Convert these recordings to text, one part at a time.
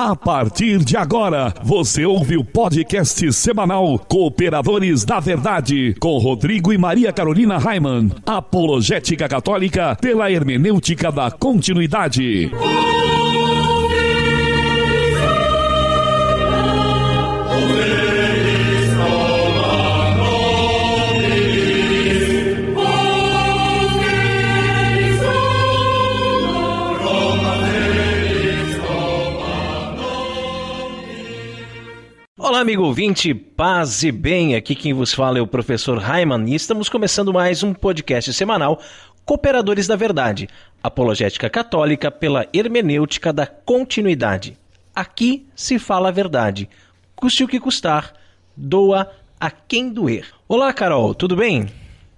A partir de agora, você ouve o podcast semanal Cooperadores da Verdade, com Rodrigo e Maria Carolina Raimann, apologética católica pela hermenêutica da continuidade. Olá, amigo ouvinte, paz e bem, aqui quem vos fala é o professor Raimann e estamos começando mais um podcast semanal Cooperadores da Verdade, apologética católica pela hermenêutica da continuidade. Aqui se fala a verdade, custe o que custar, doa a quem doer. Olá, Carol, tudo bem?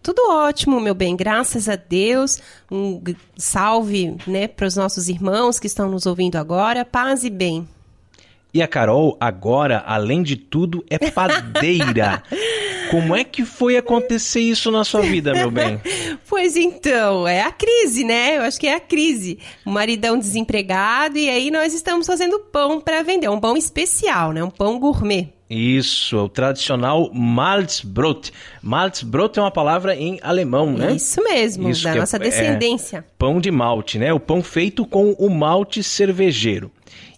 Tudo ótimo, meu bem, graças a Deus. Um salve, para os nossos irmãos que estão nos ouvindo agora, paz e bem. E a Carol, agora, além de tudo, é padeira. Como é que foi acontecer isso na sua vida, meu bem? Pois então, é a crise, né? Eu acho que é a crise. O maridão desempregado e aí nós estamos fazendo pão para vender. Um pão especial, né? Um pão gourmet. Isso, o tradicional Malzbrot. Malzbrot é uma palavra em alemão, né? Isso mesmo, isso da nossa descendência. Pão de malte, né? O pão feito com o malte cervejeiro.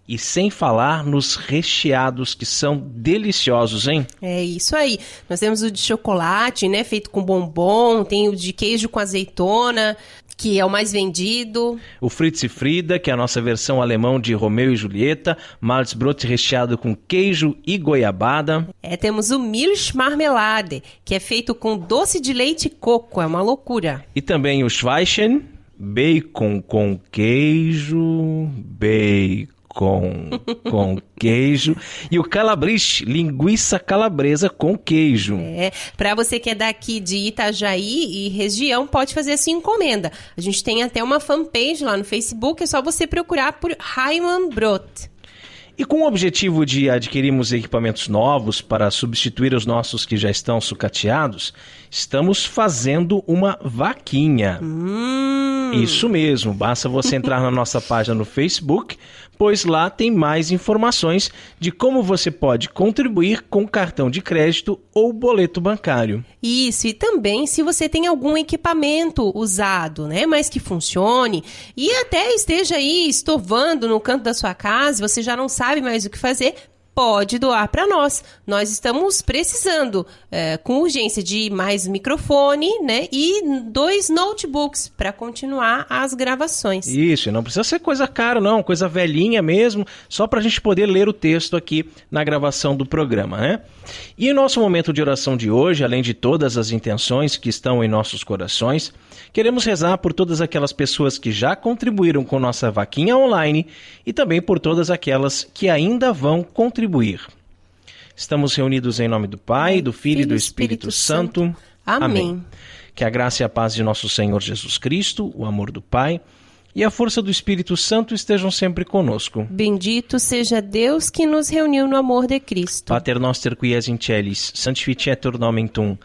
E sem falar nos recheados, que são deliciosos, hein? É isso aí. Nós temos o de chocolate, né? Feito com bombom. Tem o de queijo com azeitona, que é o mais vendido. O Fritz e Frida, que é a nossa versão alemão de Romeu e Julieta. Malzbrot recheado com queijo e goiabada. Temos o Milchmarmelade, que é feito com doce de leite e coco. É uma loucura. E também o Schweichen, bacon com queijo, com queijo, e o calabrese, linguiça calabresa com queijo. Para você que é daqui de Itajaí e região, pode fazer essa encomenda. A gente tem até uma fanpage lá no Facebook, é só você procurar por Raimann Brot. E com o objetivo de adquirirmos equipamentos novos para substituir os nossos que já estão sucateados, estamos fazendo uma vaquinha. Isso mesmo, basta você entrar na nossa página no Facebook, pois lá tem mais informações de como você pode contribuir com cartão de crédito ou boleto bancário. Isso, e também se você tem algum equipamento usado, mas que funcione e até esteja aí estovando no canto da sua casa, você já não sabe mais o que fazer, pode doar para nós. Nós estamos precisando, com urgência, de mais microfone, e 2 notebooks para continuar as gravações. Isso, não precisa ser coisa cara, não, coisa velhinha mesmo, só para a gente poder ler o texto aqui na gravação do programa, né? E em nosso momento de oração de hoje, além de todas as intenções que estão em nossos corações, queremos rezar por todas aquelas pessoas que já contribuíram com nossa vaquinha online e também por todas aquelas que ainda vão contribuir. Estamos reunidos em nome do Pai, do Filho e do Espírito Santo. Amém. Que a graça e a paz de nosso Senhor Jesus Cristo, o amor do Pai e a força do Espírito Santo estejam sempre conosco. Bendito seja Deus que nos reuniu no amor de Cristo. Pater noster qui es in celis, sanctificetur nomen tuum.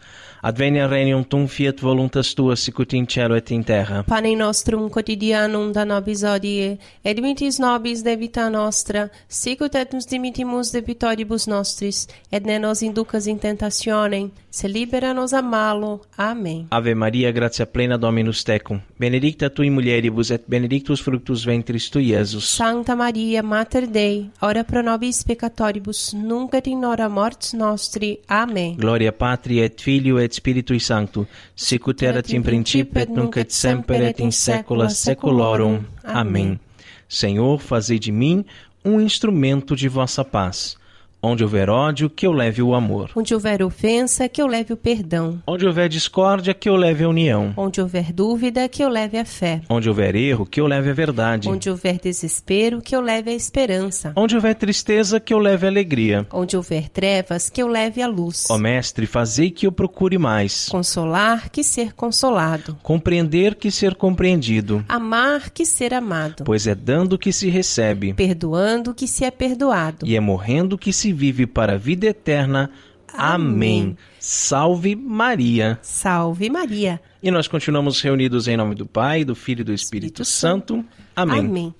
Advenia regnum tuum, fiat voluntas tua, sicut in cielo et in terra. Panem nostrum quotidianum da nobis hodie, et dimitis nobis debita nostra, sicut et nos dimittimus debitoribus nostris, et ne nos inducas in tentationem, se libera nos a malo. Amém. Ave Maria, gratia plena Dominus tecum, benedicta tui mulieribus, et benedictus fructus ventris tui, Iesus. Santa Maria, Mater Dei, ora pro nobis peccatoribus, nunc et in hora mortis nostri. Amém. Gloria Patri et Filio et Spiritui Sancto, sicut erat in principio et nunc et semper et in saecula saeculorum. Amém. Senhor, fazei de mim um instrumento de vossa paz. Onde houver ódio, que eu leve o amor. Onde houver ofensa, que eu leve o perdão. Onde houver discórdia, que eu leve a união. Onde houver dúvida, que eu leve a fé. Onde houver erro, que eu leve a verdade. Onde houver desespero, que eu leve a esperança. Onde houver tristeza, que eu leve a alegria. Onde houver trevas, que eu leve a luz. Ó Mestre, fazei que eu procure mais. Consolar, que ser consolado. Compreender, que ser compreendido. Amar, que ser amado. Pois é dando que se recebe. Perdoando, que se é perdoado. E é morrendo que se vive para a vida eterna. Amém. Salve Maria. Salve Maria. E nós continuamos reunidos em nome do Pai, do Filho e do Espírito Santo. Amém. Amém.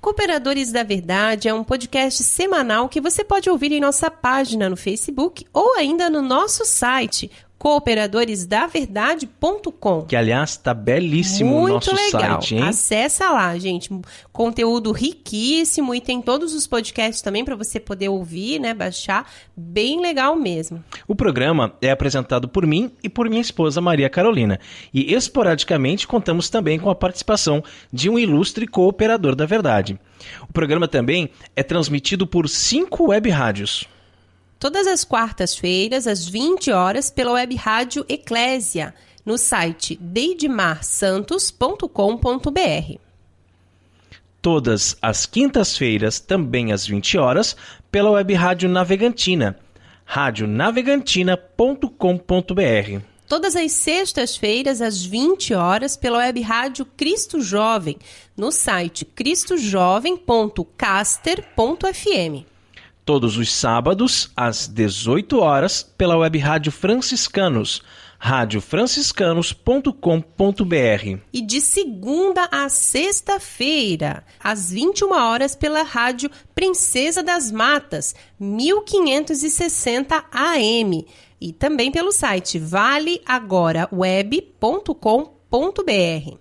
Cooperadores da Verdade é um podcast semanal que você pode ouvir em nossa página no Facebook ou ainda no nosso site, cooperadoresdaverdade.com. Que, aliás, está belíssimo o nosso site, hein? Acessa lá, gente. Conteúdo riquíssimo e tem todos os podcasts também para você poder ouvir, né? Baixar. Bem legal mesmo. O programa é apresentado por mim e por minha esposa Maria Carolina. E esporadicamente contamos também com a participação de um ilustre cooperador da verdade. O programa também é transmitido por 5 web rádios. Todas as quartas-feiras, às 20 horas, pela web rádio Eclésia, no site deidemarsantos.com.br. Todas as quintas-feiras, também às 20 horas, pela web rádio Navegantina, radionavegantina.com.br. Todas as sextas-feiras, às 20 horas, pela web rádio Cristo Jovem, no site cristojovem.caster.fm. Todos os sábados, às 18 horas, pela web rádio Franciscanos, radiofranciscanos.com.br. E de segunda a sexta-feira, às 21 horas, pela rádio Princesa das Matas, 1560 AM. E também pelo site valeagora.web.com.br.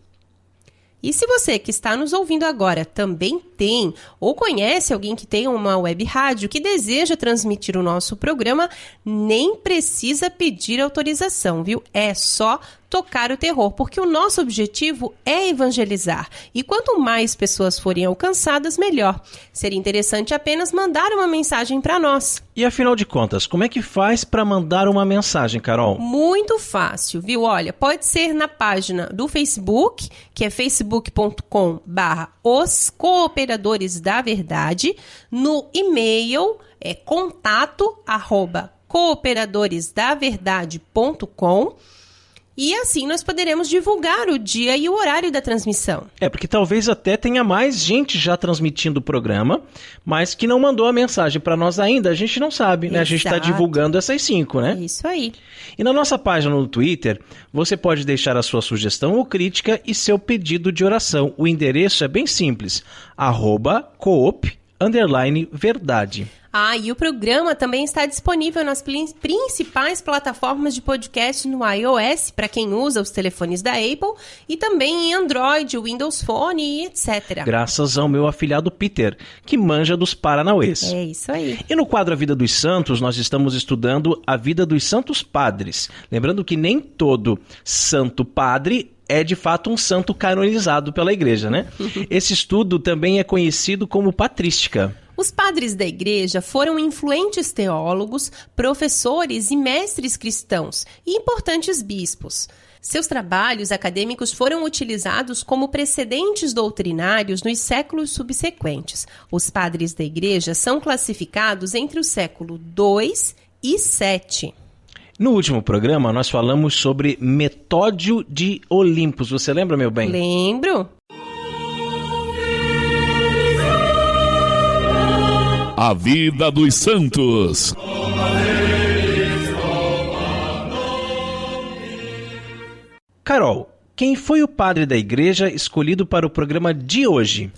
E se você que está nos ouvindo agora também tem ou conhece alguém que tem uma web rádio que deseja transmitir o nosso programa, nem precisa pedir autorização, viu? É só tocar o terror, porque o nosso objetivo é evangelizar. E quanto mais pessoas forem alcançadas, melhor. Seria interessante apenas mandar uma mensagem para nós. E afinal de contas, como é que faz para mandar uma mensagem, Carol? Muito fácil, viu? Olha, pode ser na página do Facebook, que é facebook.com/Os Cooperadores da Verdade, no e-mail contato@cooperadoresdaverdade.com. E assim nós poderemos divulgar o dia e o horário da transmissão. Porque talvez até tenha mais gente já transmitindo o programa, mas que não mandou a mensagem para nós ainda, a gente não sabe, né? A gente está divulgando essas 5, né? Isso aí. E na nossa página no Twitter, você pode deixar a sua sugestão ou crítica e seu pedido de oração. O endereço é bem simples, @coop_verdade. E o programa também está disponível nas principais plataformas de podcast no iOS, para quem usa os telefones da Apple, e também em Android, Windows Phone e etc. Graças ao meu afilhado Peter, que manja dos paranauês. É isso aí. E no quadro A Vida dos Santos, nós estamos estudando a vida dos santos padres. Lembrando que nem todo santo padre é de fato um santo canonizado pela igreja, né? Esse estudo também é conhecido como patrística. Os padres da igreja foram influentes teólogos, professores e mestres cristãos e importantes bispos. Seus trabalhos acadêmicos foram utilizados como precedentes doutrinários nos séculos subsequentes. Os padres da igreja são classificados entre o século II e VII. No último programa, nós falamos sobre Metódio de Olympus. Você lembra, meu bem? Lembro. A Vida dos Santos. Carol, quem foi o padre da igreja escolhido para o programa de hoje?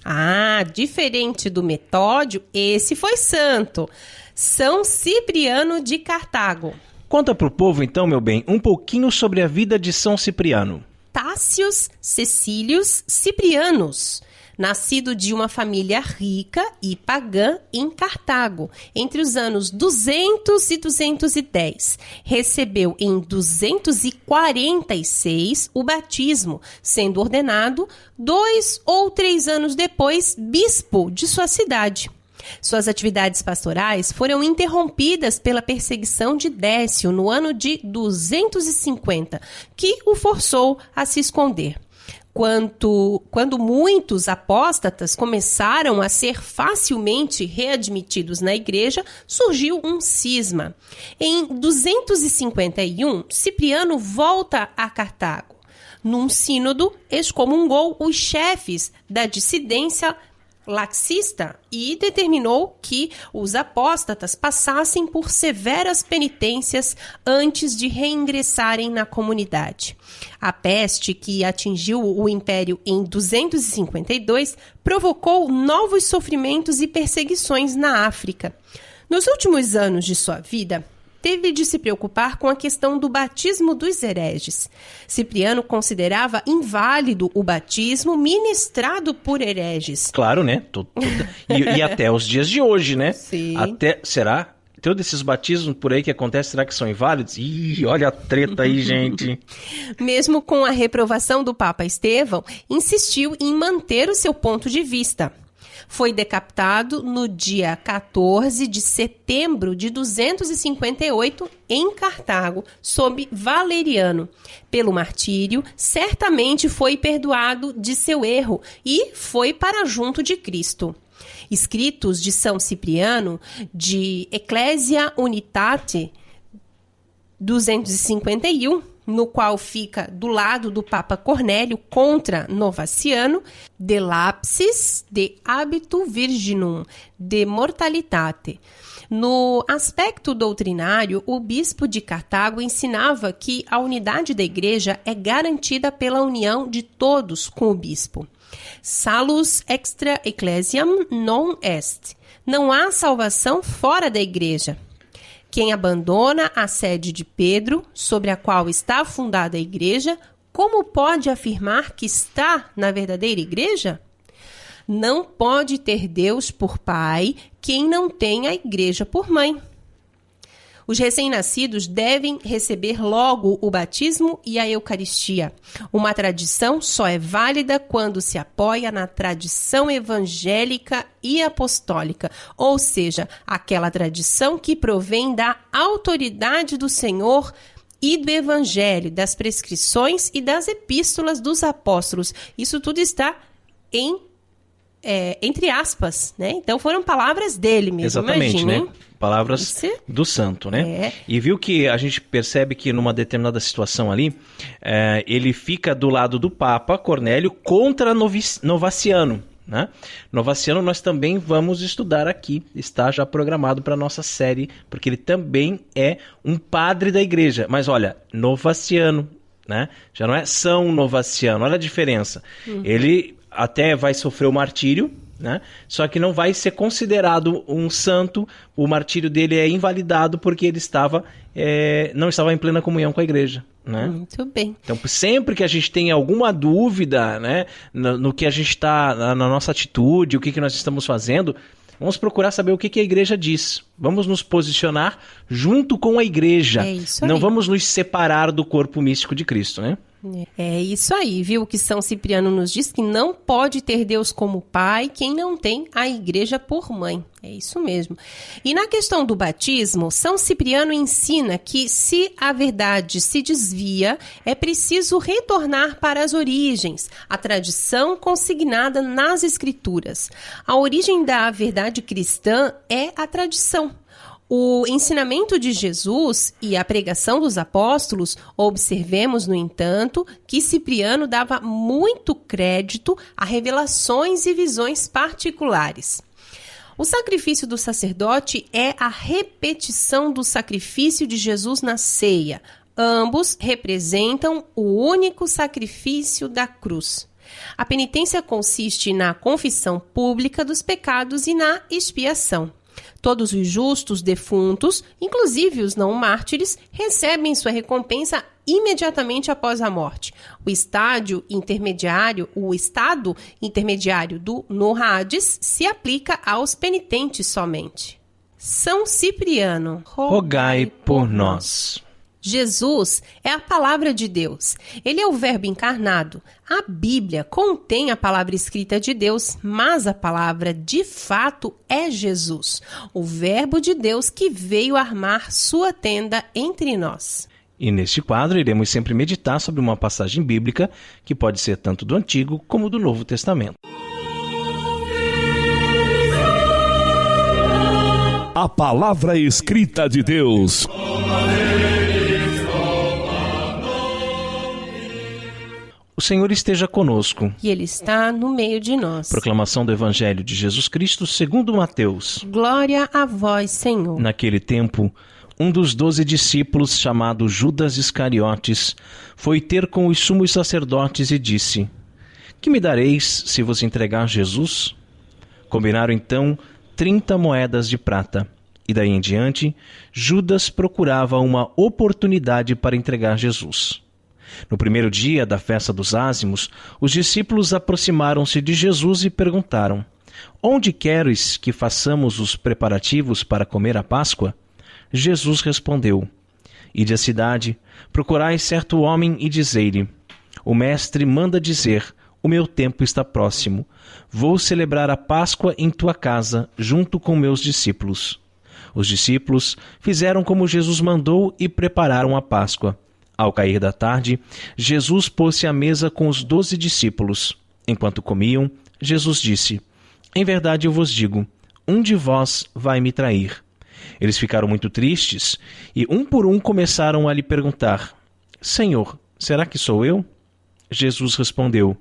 Diferente do Metódio, esse foi santo. São Cipriano de Cartago. Conta para o povo, então, meu bem, um pouquinho sobre a vida de São Cipriano. Tácius Cecílius Ciprianus. Nascido de uma família rica e pagã em Cartago, entre os anos 200 e 210. Recebeu em 246 o batismo, sendo ordenado 2 ou 3 anos depois bispo de sua cidade. Suas atividades pastorais foram interrompidas pela perseguição de Décio no ano de 250, que o forçou a se esconder. Quando muitos apóstatas começaram a ser facilmente readmitidos na igreja, surgiu um cisma. Em 251, Cipriano volta a Cartago. Num sínodo, excomungou os chefes da dissidência laxista e determinou que os apóstatas passassem por severas penitências antes de reingressarem na comunidade. A peste, que atingiu o império em 252, provocou novos sofrimentos e perseguições na África. Nos últimos anos de sua vida, teve de se preocupar com a questão do batismo dos hereges. Cipriano considerava inválido o batismo ministrado por hereges. Claro, né? E até os dias de hoje, né? Sim. Será? Todos esses batismos por aí que acontecem, será que são inválidos? Ih, olha a treta aí, gente. Mesmo com a reprovação do Papa Estevão, insistiu em manter o seu ponto de vista. Foi decapitado no dia 14 de setembro de 258 em Cartago, sob Valeriano. Pelo martírio, certamente foi perdoado de seu erro e foi para junto de Cristo. Escritos de São Cipriano, de Ecclesia Unitate 251, no qual fica do lado do Papa Cornélio contra Novaciano, de lapsis de habitu virginum, de mortalitate. No aspecto doutrinário, o bispo de Cartago ensinava que a unidade da igreja é garantida pela união de todos com o bispo. Salus extra ecclesiam non est. Não há salvação fora da igreja. Quem abandona a sede de Pedro, sobre a qual está fundada a igreja, como pode afirmar que está na verdadeira igreja? Não pode ter Deus por pai quem não tem a igreja por mãe. Os recém-nascidos devem receber logo o batismo e a Eucaristia. Uma tradição só é válida quando se apoia na tradição evangélica e apostólica, ou seja, aquela tradição que provém da autoridade do Senhor e do Evangelho, das prescrições e das epístolas dos apóstolos. Isso tudo está entre aspas, né? Então foram palavras dele mesmo. Exatamente, imagine, né? Palavras do santo, né? E viu que a gente percebe que numa determinada situação ali, ele fica do lado do Papa Cornélio contra Novaciano, né? Novaciano nós também vamos estudar aqui, está já programado para a nossa série, porque ele também é um padre da igreja. Mas olha, Novaciano, né? Já não é São Novaciano, olha a diferença. Ele até vai sofrer o martírio, né? Só que não vai ser considerado um santo. O martírio dele é invalidado porque ele não estava em plena comunhão com a igreja, né? Muito bem. Então, sempre que a gente tem alguma dúvida, né, no que a gente está, na nossa atitude, o que nós estamos fazendo, vamos procurar saber o que a igreja diz. Vamos nos posicionar junto com a igreja. É isso aí. Não vamos nos separar do corpo místico de Cristo, né? É isso aí, viu? Que São Cipriano nos diz que não pode ter Deus como pai quem não tem a igreja por mãe. É isso mesmo. E na questão do batismo, São Cipriano ensina que se a verdade se desvia, é preciso retornar para as origens, a tradição consignada nas Escrituras. A origem da verdade cristã é a tradição. O ensinamento de Jesus e a pregação dos apóstolos, observemos, no entanto, que Cipriano dava muito crédito a revelações e visões particulares. O sacrifício do sacerdote é a repetição do sacrifício de Jesus na ceia. Ambos representam o único sacrifício da cruz. A penitência consiste na confissão pública dos pecados e na expiação. Todos os justos defuntos, inclusive os não mártires, recebem sua recompensa imediatamente após a morte. O estado intermediário no Hades se aplica aos penitentes somente. São Cipriano, rogai por nós. Jesus é a palavra de Deus. Ele é o Verbo encarnado. A Bíblia contém a palavra escrita de Deus, mas a palavra de fato é Jesus, o Verbo de Deus que veio armar sua tenda entre nós. E neste quadro iremos sempre meditar sobre uma passagem bíblica que pode ser tanto do Antigo como do Novo Testamento. A palavra escrita de Senhor esteja conosco. E Ele está no meio de nós. Proclamação do Evangelho de Jesus Cristo segundo Mateus. Glória a vós, Senhor. Naquele tempo, um dos 12 discípulos, chamado Judas Iscariotes, foi ter com os sumos sacerdotes e disse: Que me dareis se vos entregar Jesus? Combinaram então 30 moedas de prata. E daí em diante, Judas procurava uma oportunidade para entregar Jesus. No primeiro dia da festa dos ázimos, os discípulos aproximaram-se de Jesus e perguntaram: Onde queres que façamos os preparativos para comer a Páscoa? Jesus respondeu: Ide à cidade, procurai certo homem e dizei-lhe: O mestre manda dizer: O meu tempo está próximo. Vou celebrar a Páscoa em tua casa, junto com meus discípulos. Os discípulos fizeram como Jesus mandou e prepararam a Páscoa. Ao cair da tarde, Jesus pôs-se à mesa com os 12 discípulos. Enquanto comiam, Jesus disse: Em verdade eu vos digo, um de vós vai me trair. Eles ficaram muito tristes e, um por um, começaram a lhe perguntar: Senhor, será que sou eu? Jesus respondeu: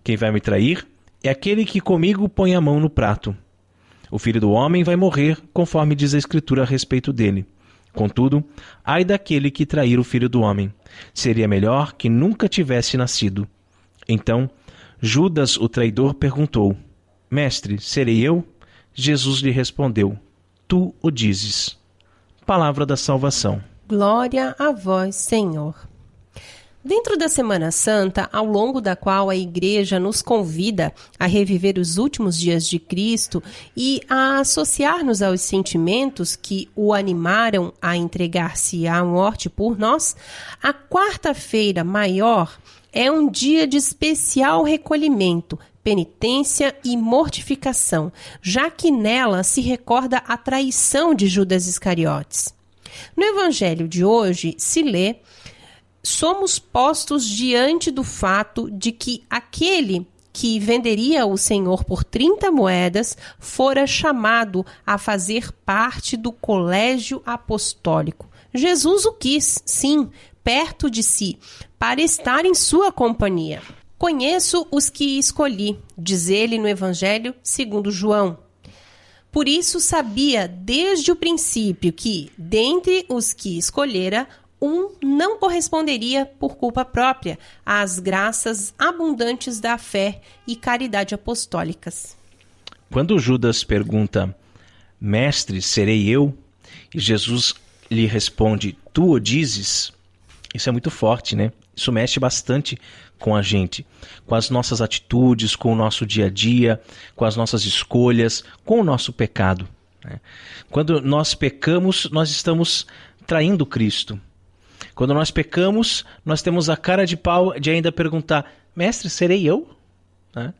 Quem vai me trair é aquele que comigo põe a mão no prato. O Filho do Homem vai morrer, conforme diz a Escritura a respeito dele. Contudo, ai daquele que trair o Filho do Homem. Seria melhor que nunca tivesse nascido. Então, Judas, o traidor, perguntou: Mestre, serei eu? Jesus lhe respondeu: Tu o dizes. Palavra da salvação. Glória a vós, Senhor. Dentro da Semana Santa, ao longo da qual a Igreja nos convida a reviver os últimos dias de Cristo e a associar-nos aos sentimentos que o animaram a entregar-se à morte por nós, a quarta-feira maior é um dia de especial recolhimento, penitência e mortificação, já que nela se recorda a traição de Judas Iscariotes. No Evangelho de hoje se lê: Somos postos diante do fato de que aquele que venderia o Senhor por 30 moedas fora chamado a fazer parte do colégio apostólico. Jesus o quis, sim, perto de si, para estar em sua companhia. Conheço os que escolhi, diz ele no Evangelho segundo João. Por isso sabia desde o princípio que, dentre os que escolhera, um não corresponderia por culpa própria às graças abundantes da fé e caridade apostólicas. Quando Judas pergunta: Mestre, serei eu? E Jesus lhe responde: Tu o dizes? Isso é muito forte, né? Isso mexe bastante com a gente, com as nossas atitudes, com o nosso dia a dia, com as nossas escolhas, com o nosso pecado, né? Quando nós pecamos, nós estamos traindo Cristo. Quando nós pecamos, nós temos a cara de pau de ainda perguntar: Mestre, serei eu? Né?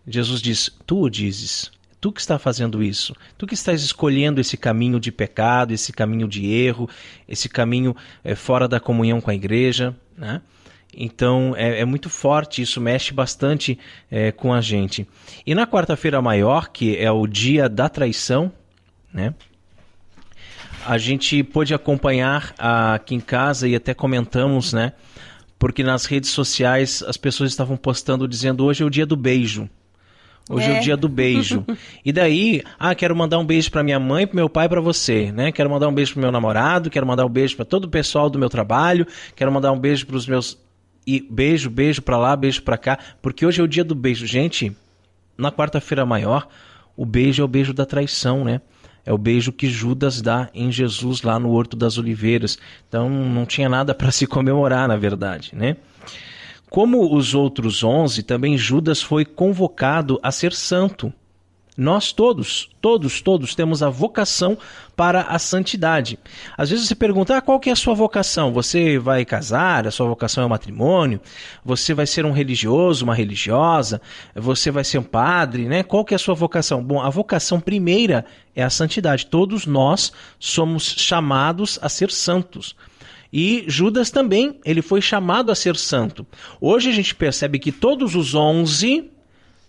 Jesus diz: Tu o dizes. Tu que está fazendo isso. Tu que estás escolhendo esse caminho de pecado, esse caminho de erro, esse caminho fora da comunhão com a igreja, né? Então, é muito forte, isso mexe bastante com a gente. E na quarta-feira maior, que é o dia da traição, né? A gente pôde acompanhar aqui em casa e até comentamos, né? Porque nas redes sociais as pessoas estavam postando dizendo: hoje é o dia do beijo. Hoje é o dia do beijo. E daí, quero mandar um beijo para minha mãe, para meu pai, para você, né? Quero mandar um beijo para meu namorado, quero mandar um beijo para todo o pessoal do meu trabalho, quero mandar um beijo para os meus... E beijo para lá, beijo para cá, porque hoje é o dia do beijo. Gente, na quarta-feira maior, o beijo é o beijo da traição, né? É o beijo que Judas dá em Jesus lá no Horto das Oliveiras. Então não tinha nada para se comemorar, na verdade, né? Como os outros 11, também Judas foi convocado a ser santo. Nós todos temos a vocação para a santidade. Às vezes você pergunta: qual que é a sua vocação? Você vai casar? A sua vocação é o matrimônio? Você vai ser um religioso, uma religiosa? Você vai ser um padre, né? Qual que é a sua vocação? Bom, a vocação primeira é a santidade. Todos nós somos chamados a ser santos. E Judas também, ele foi chamado a ser santo. Hoje a gente percebe que todos os 11...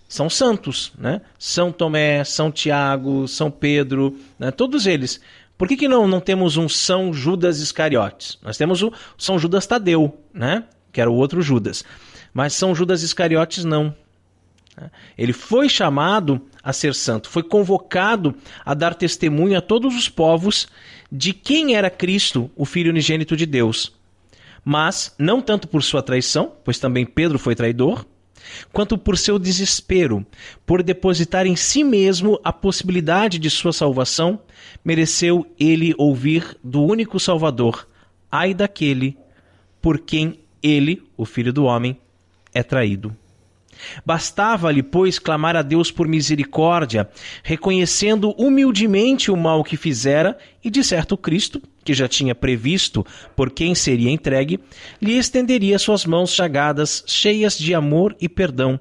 são santos, né? São Tomé, São Tiago, São Pedro, né? Todos eles. Por que não temos um São Judas Iscariotes? Nós temos o São Judas Tadeu, né? Que era o outro Judas. Mas São Judas Iscariotes não. Ele foi chamado a ser santo, foi convocado a dar testemunho a todos os povos de quem era Cristo, o Filho unigênito de Deus. Mas não tanto por sua traição, pois também Pedro foi traidor, quanto por seu desespero, por depositar em si mesmo a possibilidade de sua salvação, mereceu ele ouvir do único Salvador: ai daquele por quem ele, o Filho do Homem, é traído. Bastava-lhe, pois, clamar a Deus por misericórdia, reconhecendo humildemente o mal que fizera, e de certo Cristo, que já tinha previsto por quem seria entregue, lhe estenderia suas mãos chagadas, cheias de amor e perdão.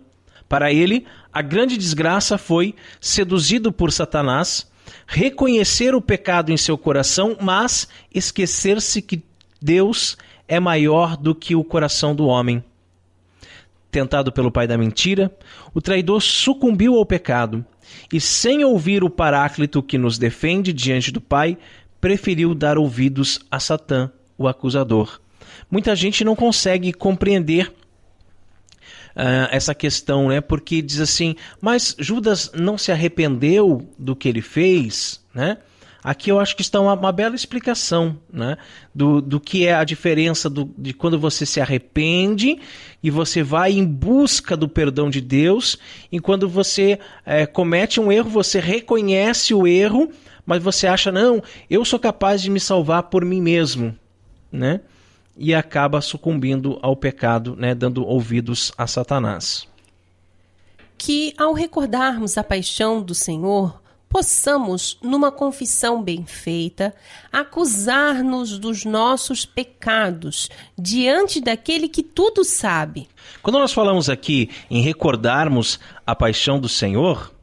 Para ele, a grande desgraça foi, seduzido por Satanás, reconhecer o pecado em seu coração, mas esquecer-se que Deus é maior do que o coração do homem. Tentado pelo pai da mentira, o traidor sucumbiu ao pecado e, sem ouvir o Paráclito que nos defende diante do Pai, preferiu dar ouvidos a Satã, o acusador. Muita gente não consegue compreender essa questão, né? Porque diz assim, mas Judas não se arrependeu do que ele fez, né? Aqui eu acho que está uma bela explicação, né, do que é a diferença de quando você se arrepende e você vai em busca do perdão de Deus, e quando você comete um erro, você reconhece o erro, mas você acha, não, eu sou capaz de me salvar por mim mesmo, né? E acaba sucumbindo ao pecado, né, dando ouvidos a Satanás. Que ao recordarmos a paixão do Senhor, possamos, numa confissão bem feita, acusar-nos dos nossos pecados diante daquele que tudo sabe. Quando nós falamos aqui em recordarmos a paixão do Senhor,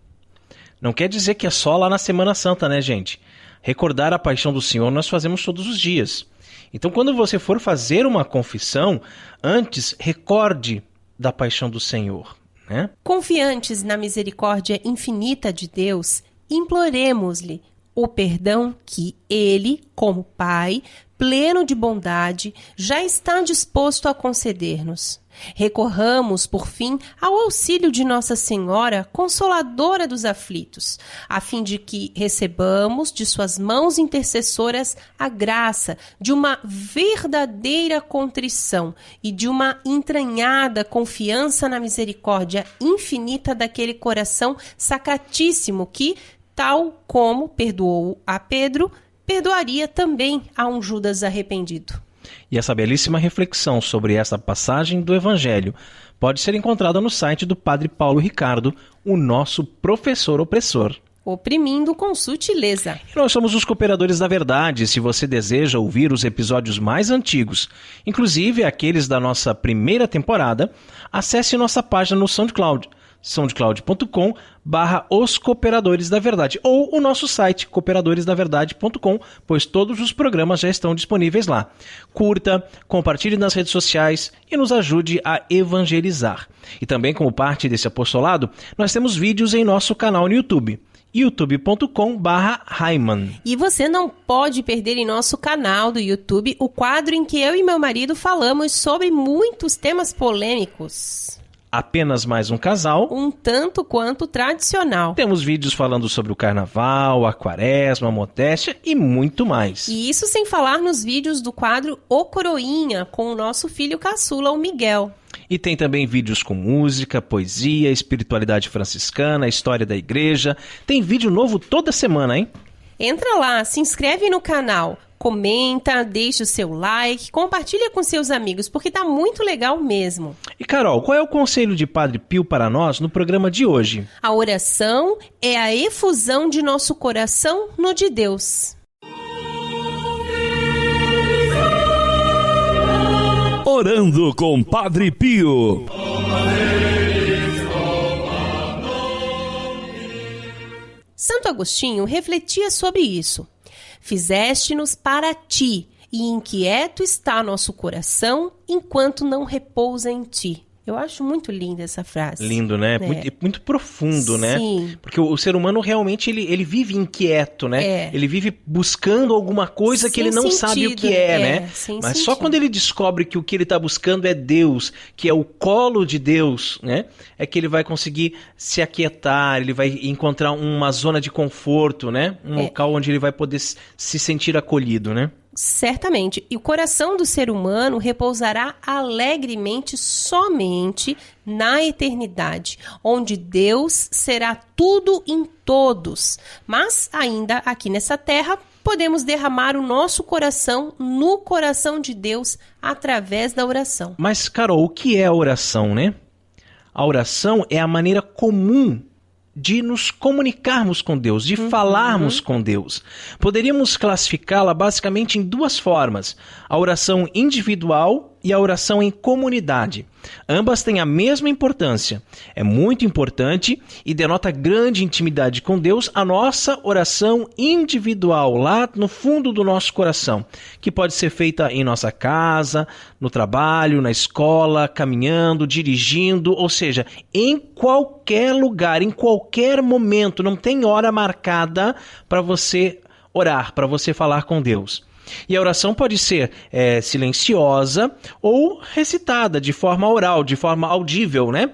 não quer dizer que é só lá na Semana Santa, né, gente? Recordar a paixão do Senhor nós fazemos todos os dias. Então, quando você for fazer uma confissão, antes recorde da paixão do Senhor, né? Confiantes na misericórdia infinita de Deus, imploremos-lhe o perdão que Ele, como Pai, pleno de bondade, já está disposto a conceder-nos. Recorramos, por fim, ao auxílio de Nossa Senhora, Consoladora dos aflitos, a fim de que recebamos de suas mãos intercessoras a graça de uma verdadeira contrição e de uma entranhada confiança na misericórdia infinita daquele coração sacratíssimo que, tal como perdoou a Pedro, perdoaria também a um Judas arrependido. E essa belíssima reflexão sobre essa passagem do Evangelho pode ser encontrada no site do Padre Paulo Ricardo, o nosso professor opressor. Oprimindo com sutileza. E nós somos os Cooperadores da Verdade. Se você deseja ouvir os episódios mais antigos, inclusive aqueles da nossa primeira temporada, acesse nossa página no SoundCloud, soundcloud.com/Os Cooperadores da Verdade, ou o nosso site cooperadoresdaverdade.com, pois todos os programas já estão disponíveis lá. Curta, compartilhe nas redes sociais e nos ajude a evangelizar. E também, como parte desse apostolado, nós temos vídeos em nosso canal no YouTube, youtube.com/Heimann. E você não pode perder em nosso canal do YouTube o quadro em que eu e meu marido falamos sobre muitos temas polêmicos. Apenas mais um casal. Um tanto quanto tradicional. Temos vídeos falando sobre o carnaval, a quaresma, a modéstia e muito mais. E isso sem falar nos vídeos do quadro O Coroinha, com o nosso filho caçula, o Miguel. E tem também vídeos com música, poesia, espiritualidade franciscana, história da igreja. Tem vídeo novo toda semana, hein? Entra lá, se inscreve no canal, comenta, deixa o seu like, compartilha com seus amigos, porque tá muito legal mesmo. E Carol, qual é o conselho de Padre Pio para nós no programa de hoje? A oração é a efusão de nosso coração no de Deus. Orando com Padre Pio. Santo Agostinho refletia sobre isso. Fizeste-nos para ti, e inquieto está nosso coração enquanto não repousa em ti. Eu acho muito linda essa frase. Lindo, né? Muito profundo, né? Sim. Porque o ser humano realmente, ele vive inquieto, né? Ele vive buscando alguma coisa que ele não sabe o que né? Mas só quando ele descobre que o que ele está buscando é Deus, que é o colo de Deus, né? É que ele vai conseguir se aquietar, ele vai encontrar uma zona de conforto, né? Um local onde ele vai poder se sentir acolhido, né? Certamente. E o coração do ser humano repousará alegremente somente na eternidade, onde Deus será tudo em todos. Mas ainda aqui nessa terra, podemos derramar o nosso coração no coração de Deus através da oração. Mas, Carol, o que é a oração, né? A oração é a maneira comum de nos comunicarmos com Deus, de falarmos com Deus. Poderíamos classificá-la basicamente em duas formas: a oração individual e a oração em comunidade. Ambas têm a mesma importância. É muito importante e denota grande intimidade com Deus a nossa oração individual, lá no fundo do nosso coração, que pode ser feita em nossa casa, no trabalho, na escola, caminhando, dirigindo, ou seja, em qualquer lugar, em qualquer momento. Não tem hora marcada para você orar, para você falar com Deus. E a oração pode ser silenciosa ou recitada de forma oral, de forma audível, né?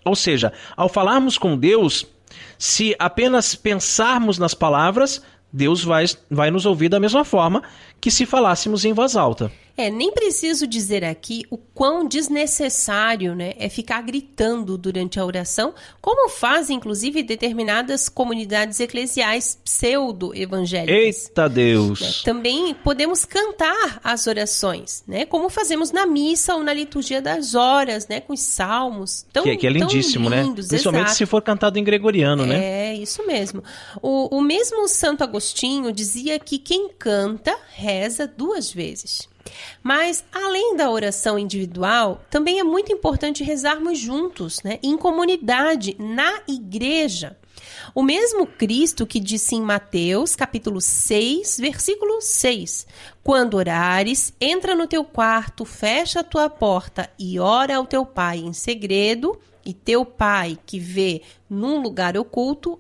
Ou seja, ao falarmos com Deus, se apenas pensarmos nas palavras, Deus vai nos ouvir da mesma forma que se falássemos em voz alta. Nem preciso dizer aqui o quão desnecessário, né, é ficar gritando durante a oração, como fazem, inclusive, determinadas comunidades eclesiais pseudo-evangélicas. Eita Deus! Também podemos cantar as orações, né, como fazemos na missa ou na liturgia das horas, né, com os salmos. Que é lindíssimo, tão lindos, né? Principalmente se for cantado em gregoriano, né? É, isso mesmo. O mesmo Santo Agostinho dizia que quem canta, reza 2 vezes. Mas, além da oração individual, também é muito importante rezarmos juntos, né, em comunidade, na igreja. O mesmo Cristo que disse em Mateus, capítulo 6, versículo 6, quando orares, entra no teu quarto, fecha a tua porta e ora ao teu pai em segredo, e teu pai que vê num lugar oculto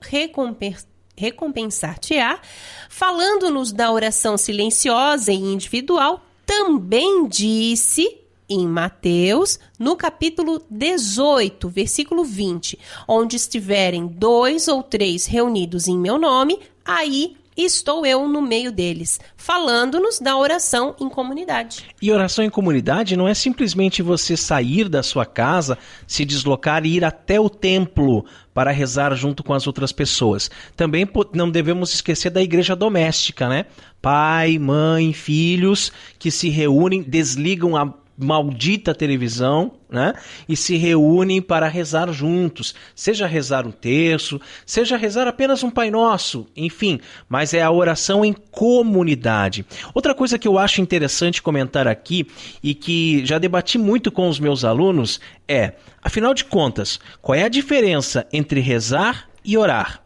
recompensar-te-á. Falando-nos da oração silenciosa e individual, também disse em Mateus, no capítulo 18, versículo 20, onde estiverem 2 ou 3 reunidos em meu nome, aí estou eu no meio deles, falando-nos da oração em comunidade. E oração em comunidade não é simplesmente você sair da sua casa, se deslocar e ir até o templo para rezar junto com as outras pessoas. Também não devemos esquecer da igreja doméstica, né? Pai, mãe, filhos que se reúnem, desligam a maldita televisão, né? E se reúnem para rezar juntos, seja rezar um terço, seja rezar apenas um Pai Nosso, enfim, mas é a oração em comunidade. Outra coisa que eu acho interessante comentar aqui e que já debati muito com os meus alunos é, afinal de contas, qual é a diferença entre rezar e orar?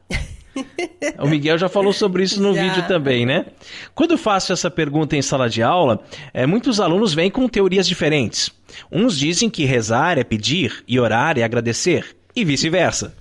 O Miguel já falou sobre isso no vídeo também, né? Quando faço essa pergunta em sala de aula, muitos alunos vêm com teorias diferentes. Uns dizem que rezar é pedir e orar é agradecer, e vice-versa.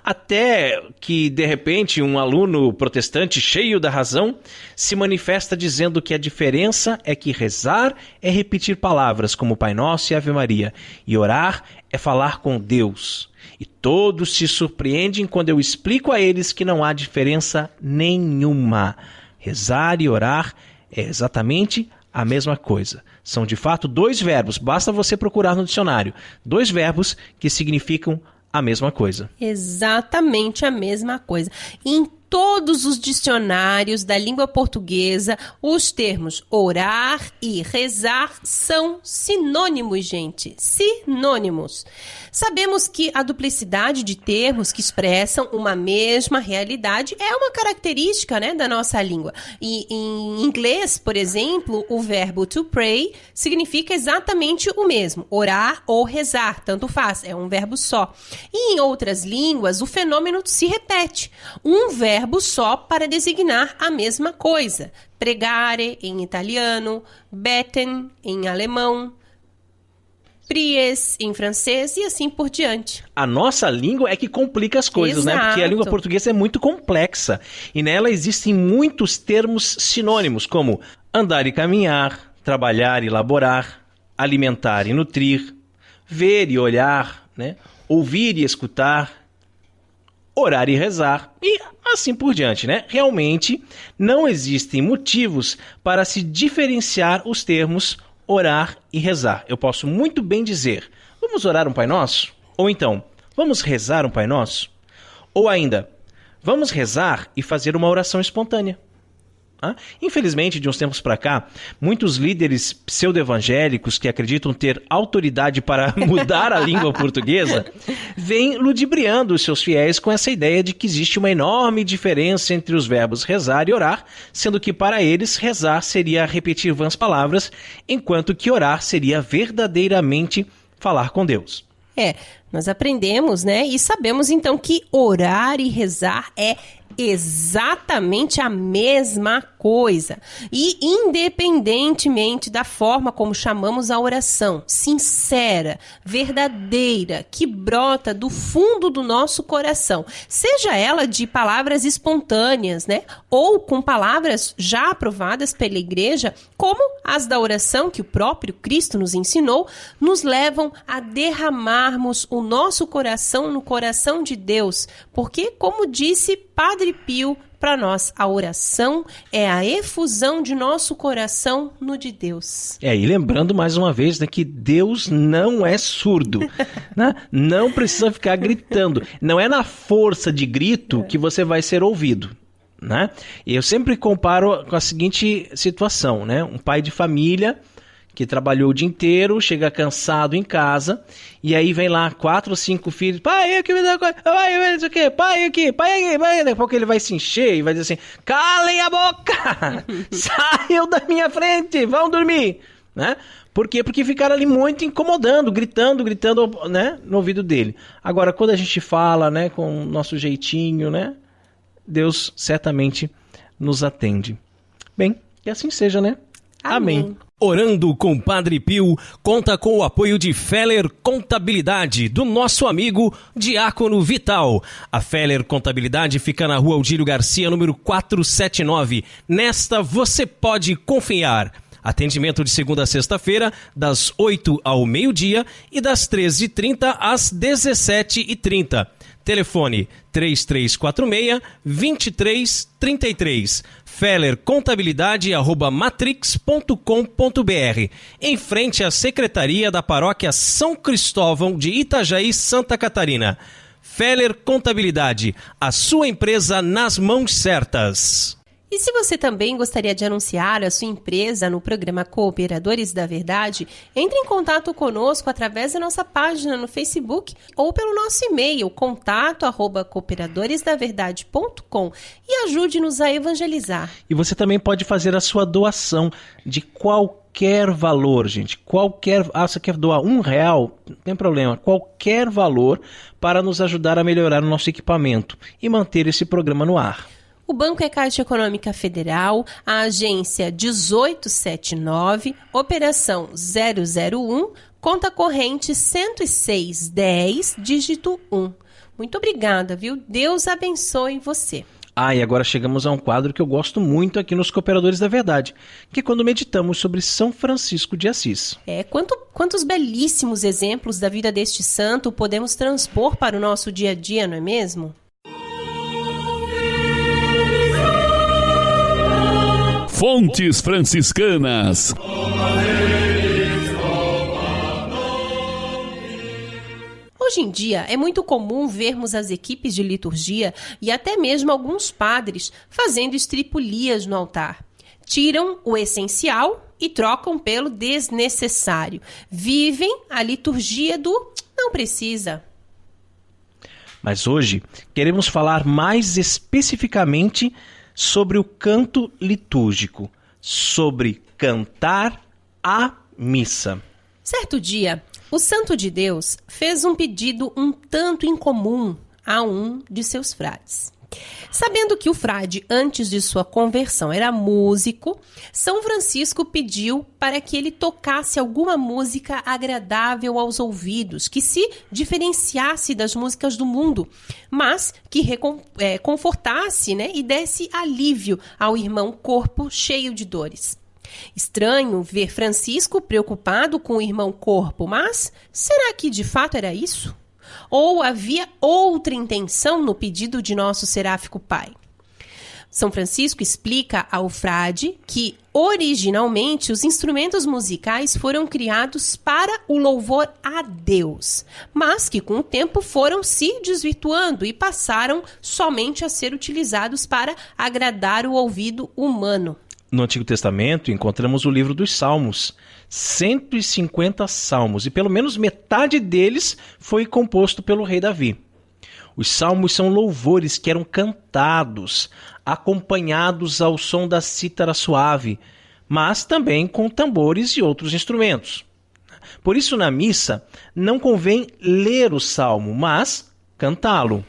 Até que, de repente, um aluno protestante cheio da razão se manifesta dizendo que a diferença é que rezar é repetir palavras como Pai Nosso e Ave Maria, e orar é falar com Deus. E todos se surpreendem quando eu explico a eles que não há diferença nenhuma. Rezar e orar é exatamente a mesma coisa. São de fato 2 verbos, basta você procurar no dicionário. 2 verbos que significam a mesma coisa. Exatamente a mesma coisa. Em todos os dicionários da língua portuguesa, os termos orar e rezar são sinônimos, gente. Sinônimos. Sabemos que a duplicidade de termos que expressam uma mesma realidade é uma característica, né, da nossa língua. E em inglês, por exemplo, o verbo to pray significa exatamente o mesmo. Orar ou rezar, tanto faz, é um verbo só. E em outras línguas, o fenômeno se repete. Um verbo só para designar a mesma coisa. Pregare em italiano, beten em alemão, Pries em francês e assim por diante. A nossa língua é que complica as coisas, né? Porque a língua portuguesa é muito complexa e nela existem muitos termos sinônimos, como andar e caminhar, trabalhar e laborar, alimentar e nutrir, ver e olhar, né? Ouvir e escutar, orar e rezar e assim por diante, né? Realmente não existem motivos para se diferenciar os termos orar e rezar. Eu posso muito bem dizer, vamos orar um Pai Nosso? Ou então, vamos rezar um Pai Nosso? Ou ainda, vamos rezar e fazer uma oração espontânea. Infelizmente, de uns tempos para cá, muitos líderes pseudo-evangélicos que acreditam ter autoridade para mudar a língua portuguesa vêm ludibriando os seus fiéis com essa ideia de que existe uma enorme diferença entre os verbos rezar e orar, sendo que para eles rezar seria repetir vãs palavras, enquanto que orar seria verdadeiramente falar com Deus. Nós aprendemos, né? E sabemos então que orar e rezar é exatamente a mesma coisa. E independentemente da forma como chamamos a oração, sincera, verdadeira, que brota do fundo do nosso coração, seja ela de palavras espontâneas, né? Ou com palavras já aprovadas pela igreja, como as da oração que o próprio Cristo nos ensinou, nos levam a derramarmos o nosso coração no coração de Deus, porque, como disse Padre Pio, para nós, a oração é a efusão de nosso coração no de Deus. E lembrando mais uma vez, né, que Deus não é surdo, né? Não precisa ficar gritando. Não é na força de grito que você vai ser ouvido, né? E eu sempre comparo com a seguinte situação, né? Um pai de família que trabalhou o dia inteiro, chega cansado em casa, e aí vem lá 4 ou 5 filhos, pai, aqui me dá coisa, pai, isso aqui, pai, aqui, pai, daqui a pouco ele vai se encher e vai dizer assim, calem a boca, saiam da minha frente, vão dormir, né? Por quê? Porque ficaram ali muito incomodando, gritando, né, no ouvido dele. Agora, quando a gente fala, né, com o nosso jeitinho, né, Deus certamente nos atende. Bem, que assim seja, né? Amém. Orando com Padre Pio conta com o apoio de Feller Contabilidade, do nosso amigo Diácono Vital. A Feller Contabilidade fica na Rua Aldílio Garcia, número 479. Nesta você pode confiar. Atendimento de segunda a sexta-feira, das 8 ao meio-dia e das 13h30 às 17h30. Telefone 3346-2333. fellercontabilidade@matrix.com.br, em frente à Secretaria da Paróquia São Cristóvão de Itajaí, Santa Catarina. Feller Contabilidade, a sua empresa nas mãos certas. E se você também gostaria de anunciar a sua empresa no programa Cooperadores da Verdade, entre em contato conosco através da nossa página no Facebook ou pelo nosso e-mail contato@cooperadoresdaverdade.com e ajude-nos a evangelizar. E você também pode fazer a sua doação de qualquer valor, gente. Você quer doar R$1? Não tem problema. Qualquer valor para nos ajudar a melhorar o nosso equipamento e manter esse programa no ar. O banco é Caixa Econômica Federal, a agência 1879, operação 001, conta corrente 10610, dígito 1. Muito obrigada, viu? Deus abençoe você. E agora chegamos a um quadro que eu gosto muito aqui nos Cooperadores da Verdade, que é quando meditamos sobre São Francisco de Assis. Quantos belíssimos exemplos da vida deste santo podemos transpor para o nosso dia a dia, não é mesmo? Fontes Franciscanas. Hoje em dia, é muito comum vermos as equipes de liturgia e até mesmo alguns padres fazendo estripulias no altar. Tiram o essencial e trocam pelo desnecessário. Vivem a liturgia do não precisa. Mas hoje queremos falar mais especificamente sobre o canto litúrgico, sobre cantar a missa. Certo dia, o Santo de Deus fez um pedido um tanto incomum a um de seus frades. Sabendo que o frade, antes de sua conversão, era músico, São Francisco pediu para que ele tocasse alguma música agradável aos ouvidos, que se diferenciasse das músicas do mundo, mas que confortasse, né, e desse alívio ao irmão corpo cheio de dores. Estranho ver Francisco preocupado com o irmão corpo, mas será que de fato era isso? Ou havia outra intenção no pedido de nosso seráfico pai? São Francisco explica ao frade que, originalmente, os instrumentos musicais foram criados para o louvor a Deus, mas que com o tempo foram se desvirtuando e passaram somente a ser utilizados para agradar o ouvido humano. No Antigo Testamento encontramos o livro dos Salmos, 150 salmos, e pelo menos metade deles foi composto pelo rei Davi. Os salmos são louvores que eram cantados, acompanhados ao som da cítara suave, mas também com tambores e outros instrumentos. Por isso, na missa, não convém ler o salmo, mas cantá-lo.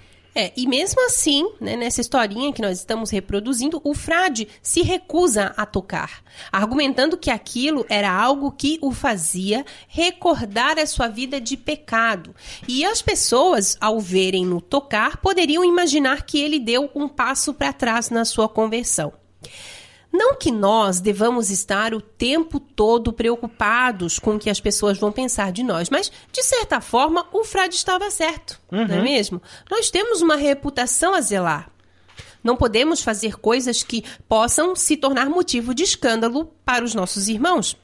E mesmo assim, né, nessa historinha que nós estamos reproduzindo, o frade se recusa a tocar, argumentando que aquilo era algo que o fazia recordar a sua vida de pecado. E as pessoas, ao verem-no tocar, poderiam imaginar que ele deu um passo para trás na sua conversão. Não que nós devamos estar o tempo todo preocupados com o que as pessoas vão pensar de nós, mas, de certa forma, o frade estava certo, não é mesmo? Nós temos uma reputação a zelar. Não podemos fazer coisas que possam se tornar motivo de escândalo para os nossos irmãos.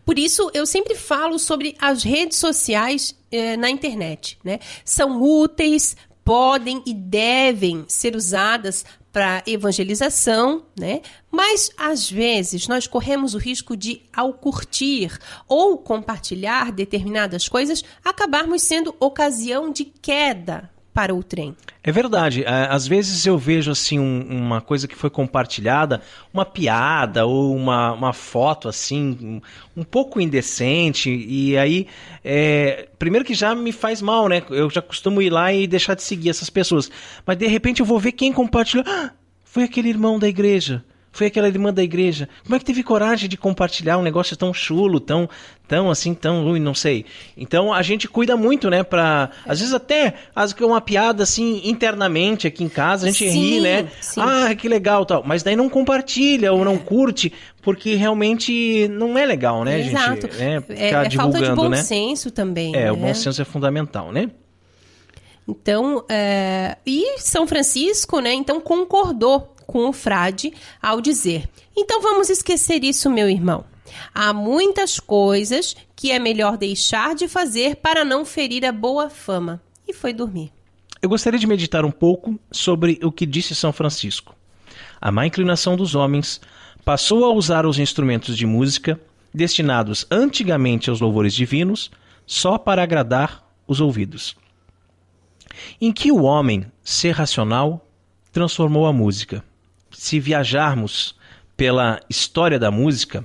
Por isso, eu sempre falo sobre as redes sociais na internet, né? São úteis, podem e devem ser usadas para evangelização, né? Mas, às vezes, nós corremos o risco de, ao curtir ou compartilhar determinadas coisas, acabarmos sendo ocasião de queda para o trem. É verdade. Às vezes eu vejo assim uma coisa que foi compartilhada, uma piada ou uma foto assim, um pouco indecente, e aí, primeiro que já me faz mal, né? Eu já costumo ir lá e deixar de seguir essas pessoas. Mas de repente eu vou ver quem compartilhou. Foi aquele irmão da igreja. Foi aquela irmã da igreja. Como é que teve coragem de compartilhar um negócio tão chulo, tão ruim, não sei. Então a gente cuida muito, né? Às vezes até uma piada assim internamente aqui em casa, a gente ri, né? Sim. Que legal, tal. Mas daí não compartilha ou não curte, porque realmente não é legal, né, Exato. gente? Ficar divulgando, falta de bom né? senso também. O bom senso é fundamental, né? Então, e São Francisco, né, então concordou com o frade ao dizer: então vamos esquecer isso, meu irmão. Há muitas coisas que é melhor deixar de fazer para não ferir a boa fama. E foi dormir. Eu gostaria de meditar um pouco sobre o que disse São Francisco. A má inclinação dos homens passou a usar os instrumentos de música, destinados antigamente aos louvores divinos, só para agradar os ouvidos. Em que o homem, ser racional, transformou a música. Se viajarmos pela história da música,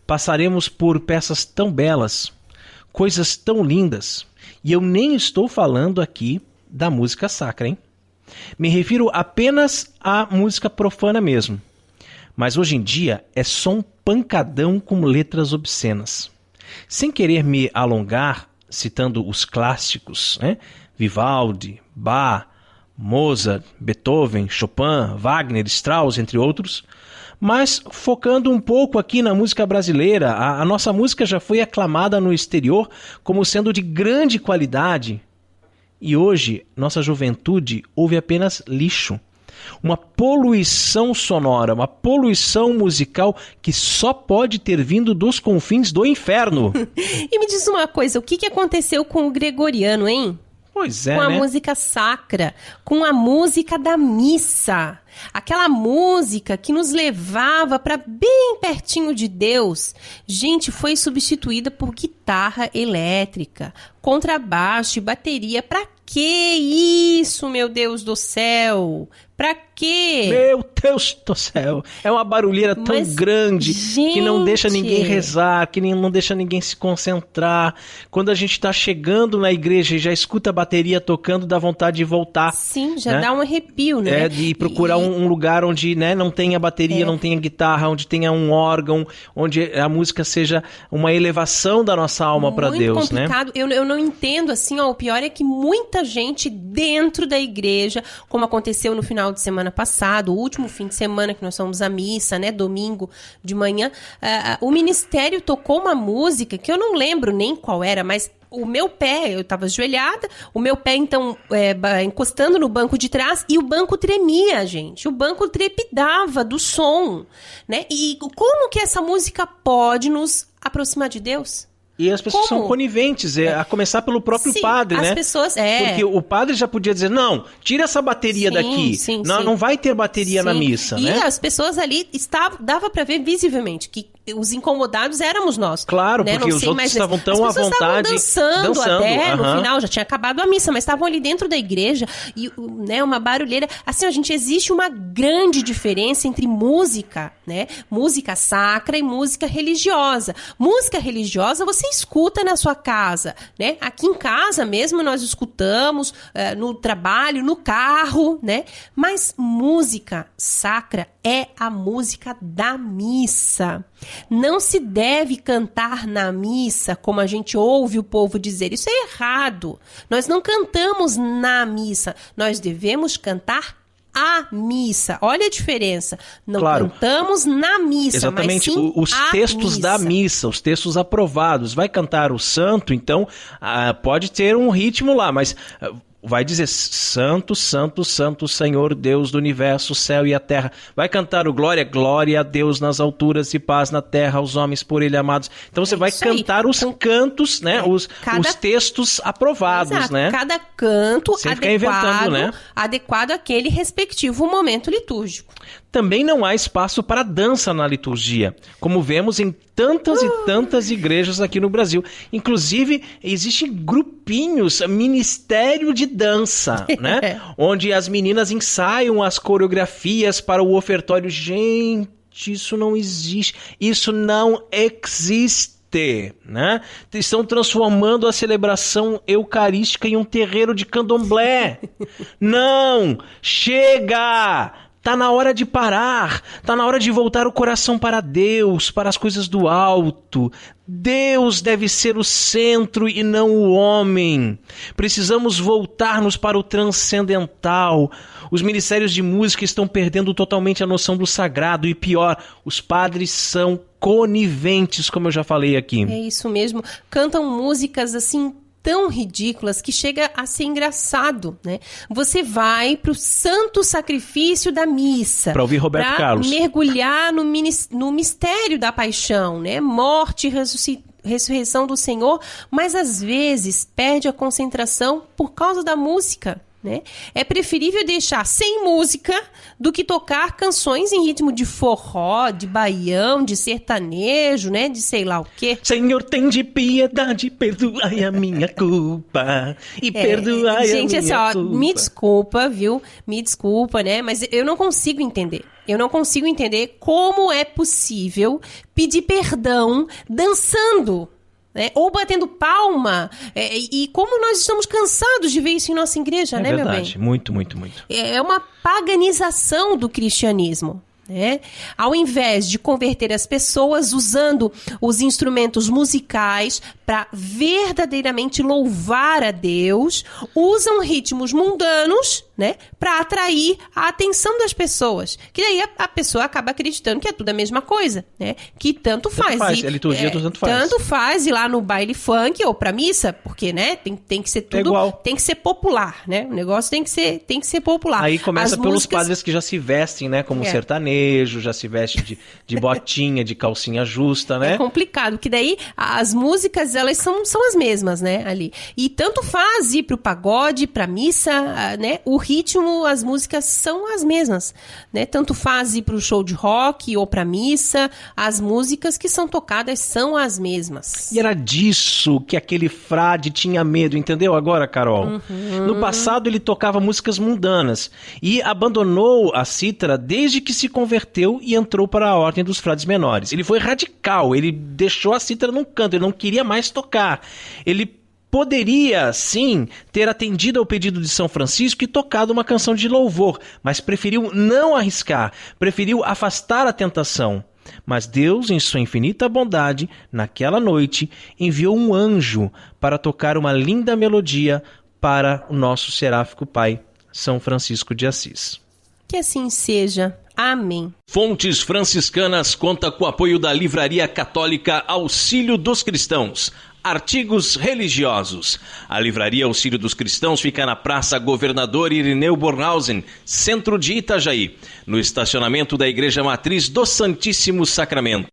passaremos por peças tão belas, coisas tão lindas, e eu nem estou falando aqui da música sacra, hein? Me refiro apenas à música profana mesmo. Mas hoje em dia é só um pancadão com letras obscenas. Sem querer me alongar, citando os clássicos, né? Vivaldi, Bach, Mozart, Beethoven, Chopin, Wagner, Strauss, entre outros, mas focando um pouco aqui na música brasileira. A nossa música já foi aclamada no exterior como sendo de grande qualidade, e hoje nossa juventude ouve apenas lixo. Uma poluição sonora, uma poluição musical que só pode ter vindo dos confins do inferno. E me diz uma coisa, o que aconteceu com o gregoriano, hein? Pois é, com a música sacra, com a música da missa. Aquela música que nos levava para bem pertinho de Deus. Gente, foi substituída por guitarra elétrica, contrabaixo e bateria. Para que isso, meu Deus do céu? Pra quê? Meu Deus do céu. É uma barulheira tão grande que não deixa ninguém rezar, que não deixa ninguém se concentrar. Quando a gente tá chegando na igreja e já escuta a bateria tocando, dá vontade de voltar. Sim, já dá um arrepio, né? De procurar um lugar onde, né, não tenha bateria, não tenha guitarra, onde tenha um órgão, onde a música seja uma elevação da nossa alma para Deus, né? Muito complicado. Eu não entendo, assim, o pior é que muita gente dentro da igreja, como aconteceu no final de semana passado, o último fim de semana que nós fomos à missa, né, domingo de manhã, o ministério tocou uma música que eu não lembro nem qual era, mas o meu pé, eu estava ajoelhada, o meu pé, então, encostando no banco de trás, e o banco tremia, gente. O banco trepidava do som, né? E como que essa música pode nos aproximar de Deus? E as pessoas são coniventes, a começar pelo próprio padre, né? As pessoas, Porque o padre já podia dizer, não, tira essa bateria daqui. Não vai ter bateria na missa, né? E as pessoas ali, dava para ver visivelmente que os incomodados éramos nós. Claro, né? porque os outros estavam tão à vontade. Dançando até, no final, já tinha acabado a missa, mas estavam ali dentro da igreja, e, né, uma barulheira. Assim, gente, existe uma grande diferença entre música, né? Música sacra e música religiosa. Música religiosa você escuta na sua casa, né? Aqui em casa mesmo nós escutamos, no trabalho, no carro, né? Mas música sacra é a música da missa. Não se deve cantar na missa, como a gente ouve o povo dizer. Isso é errado. Nós não cantamos na missa. Nós devemos cantar a missa. Olha a diferença. Não cantamos na missa, exatamente, mas sim os textos missa. da missa, os textos aprovados. Vai cantar o santo, então pode ter um ritmo lá, mas vai dizer santo, santo, santo, Senhor Deus do universo, o céu e a terra. Vai cantar o glória, glória a Deus nas alturas e paz na terra aos homens por ele amados. Então você vai cantar os cantos, né? Os textos aprovados, exato, né? Cada canto adequado, né? Adequado àquele respectivo momento litúrgico. Também não há espaço para dança na liturgia, como vemos em tantas e tantas igrejas aqui no Brasil. Inclusive, existem grupinhos, ministério de dança, né? Onde as meninas ensaiam as coreografias para o ofertório. Gente, isso não existe. Isso não existe. Né? Estão transformando a celebração eucarística em um terreiro de candomblé. Não! Chega! Tá na hora de parar, tá na hora de voltar o coração para Deus, para as coisas do alto. Deus deve ser o centro e não o homem. Precisamos voltar-nos para o transcendental. Os ministérios de música estão perdendo totalmente a noção do sagrado e pior, os padres são coniventes, como eu já falei aqui. É isso mesmo, cantam músicas assim tão ridículas que chega a ser engraçado, né? Você vai pro santo sacrifício da missa. Para ouvir Roberto Carlos. Mergulhar no mistério da paixão, né? Morte e ressurreição do Senhor, mas às vezes perde a concentração por causa da música. Né? É preferível deixar sem música do que tocar canções em ritmo de forró, de baião, de sertanejo, né? De sei lá o quê. Senhor, tem de piedade, perdoai a minha culpa e perdoai gente, a minha culpa. Me desculpa, viu? Me desculpa, né? Mas eu não consigo entender. Eu não consigo entender como é possível pedir perdão dançando, né? Ou batendo palma, e como nós estamos cansados de ver isso em nossa igreja, né, verdade, meu bem? Muito, muito, muito. É uma paganização do cristianismo. Né? Ao invés de converter as pessoas usando os instrumentos musicais para verdadeiramente louvar a Deus, usam ritmos mundanos, né, para atrair a atenção das pessoas. Que daí a pessoa acaba acreditando que é tudo a mesma coisa, né? Que tanto faz. A liturgia do tanto faz. Tanto faz ir lá no baile funk ou pra missa, porque, né, tem que ser tudo, tem que ser popular, né? O negócio tem que ser popular. Aí começa pelos padres que já se vestem, né, como sertanejo. sertanejo, já se veste de botinha, de calcinha justa, né? É complicado, porque daí as músicas, elas são as mesmas, né, ali. E tanto faz ir pro pagode, pra missa, né? O ritmo, as músicas são as mesmas, né? Tanto faz ir pro show de rock ou pra missa, as músicas que são tocadas são as mesmas. E era disso que aquele frade tinha medo, entendeu agora, Carol? No passado ele tocava músicas mundanas e abandonou a cítara desde que se converteu e entrou para a ordem dos frades menores. Ele foi radical, ele deixou a cítara num canto, ele não queria mais tocar. Ele poderia, sim, ter atendido ao pedido de São Francisco e tocado uma canção de louvor, mas preferiu não arriscar, preferiu afastar a tentação. Mas Deus, em sua infinita bondade, naquela noite, enviou um anjo para tocar uma linda melodia para o nosso seráfico pai, São Francisco de Assis. Que assim seja. Amém. Fontes Franciscanas conta com o apoio da Livraria Católica Auxílio dos Cristãos. Artigos religiosos. A Livraria Auxílio dos Cristãos fica na Praça Governador Irineu Bornhausen, centro de Itajaí, no estacionamento da Igreja Matriz do Santíssimo Sacramento.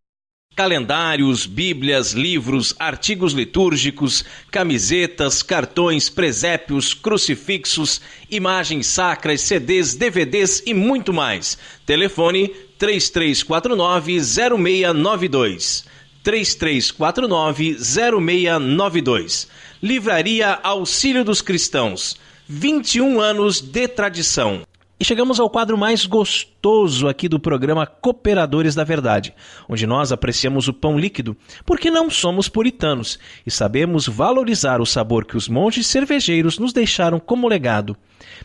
Calendários, bíblias, livros, artigos litúrgicos, camisetas, cartões, presépios, crucifixos, imagens sacras, CDs, DVDs e muito mais. Telefone 3349-0692. 3349-0692. Livraria Auxílio dos Cristãos. 21 anos de tradição. E chegamos ao quadro mais gostoso aqui do programa Cooperadores da Verdade, onde nós apreciamos o pão líquido, porque não somos puritanos e sabemos valorizar o sabor que os monges cervejeiros nos deixaram como legado.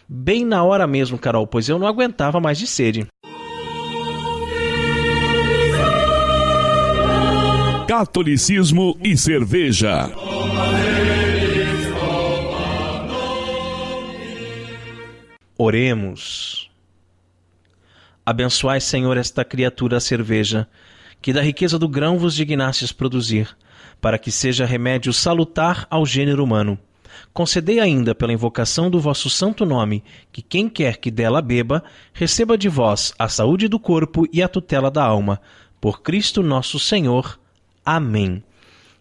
Bem na hora mesmo, Carol, pois eu não aguentava mais de sede. Catolicismo e cerveja. Oremos. Abençoai, Senhor, esta criatura a cerveja, que da riqueza do grão vos dignastes produzir, para que seja remédio salutar ao gênero humano. Concedei ainda, pela invocação do vosso santo nome, que quem quer que dela beba, receba de vós a saúde do corpo e a tutela da alma. Por Cristo nosso Senhor. Amém.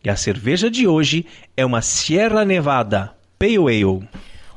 E a cerveja de hoje é uma Sierra Nevada Pale Ale.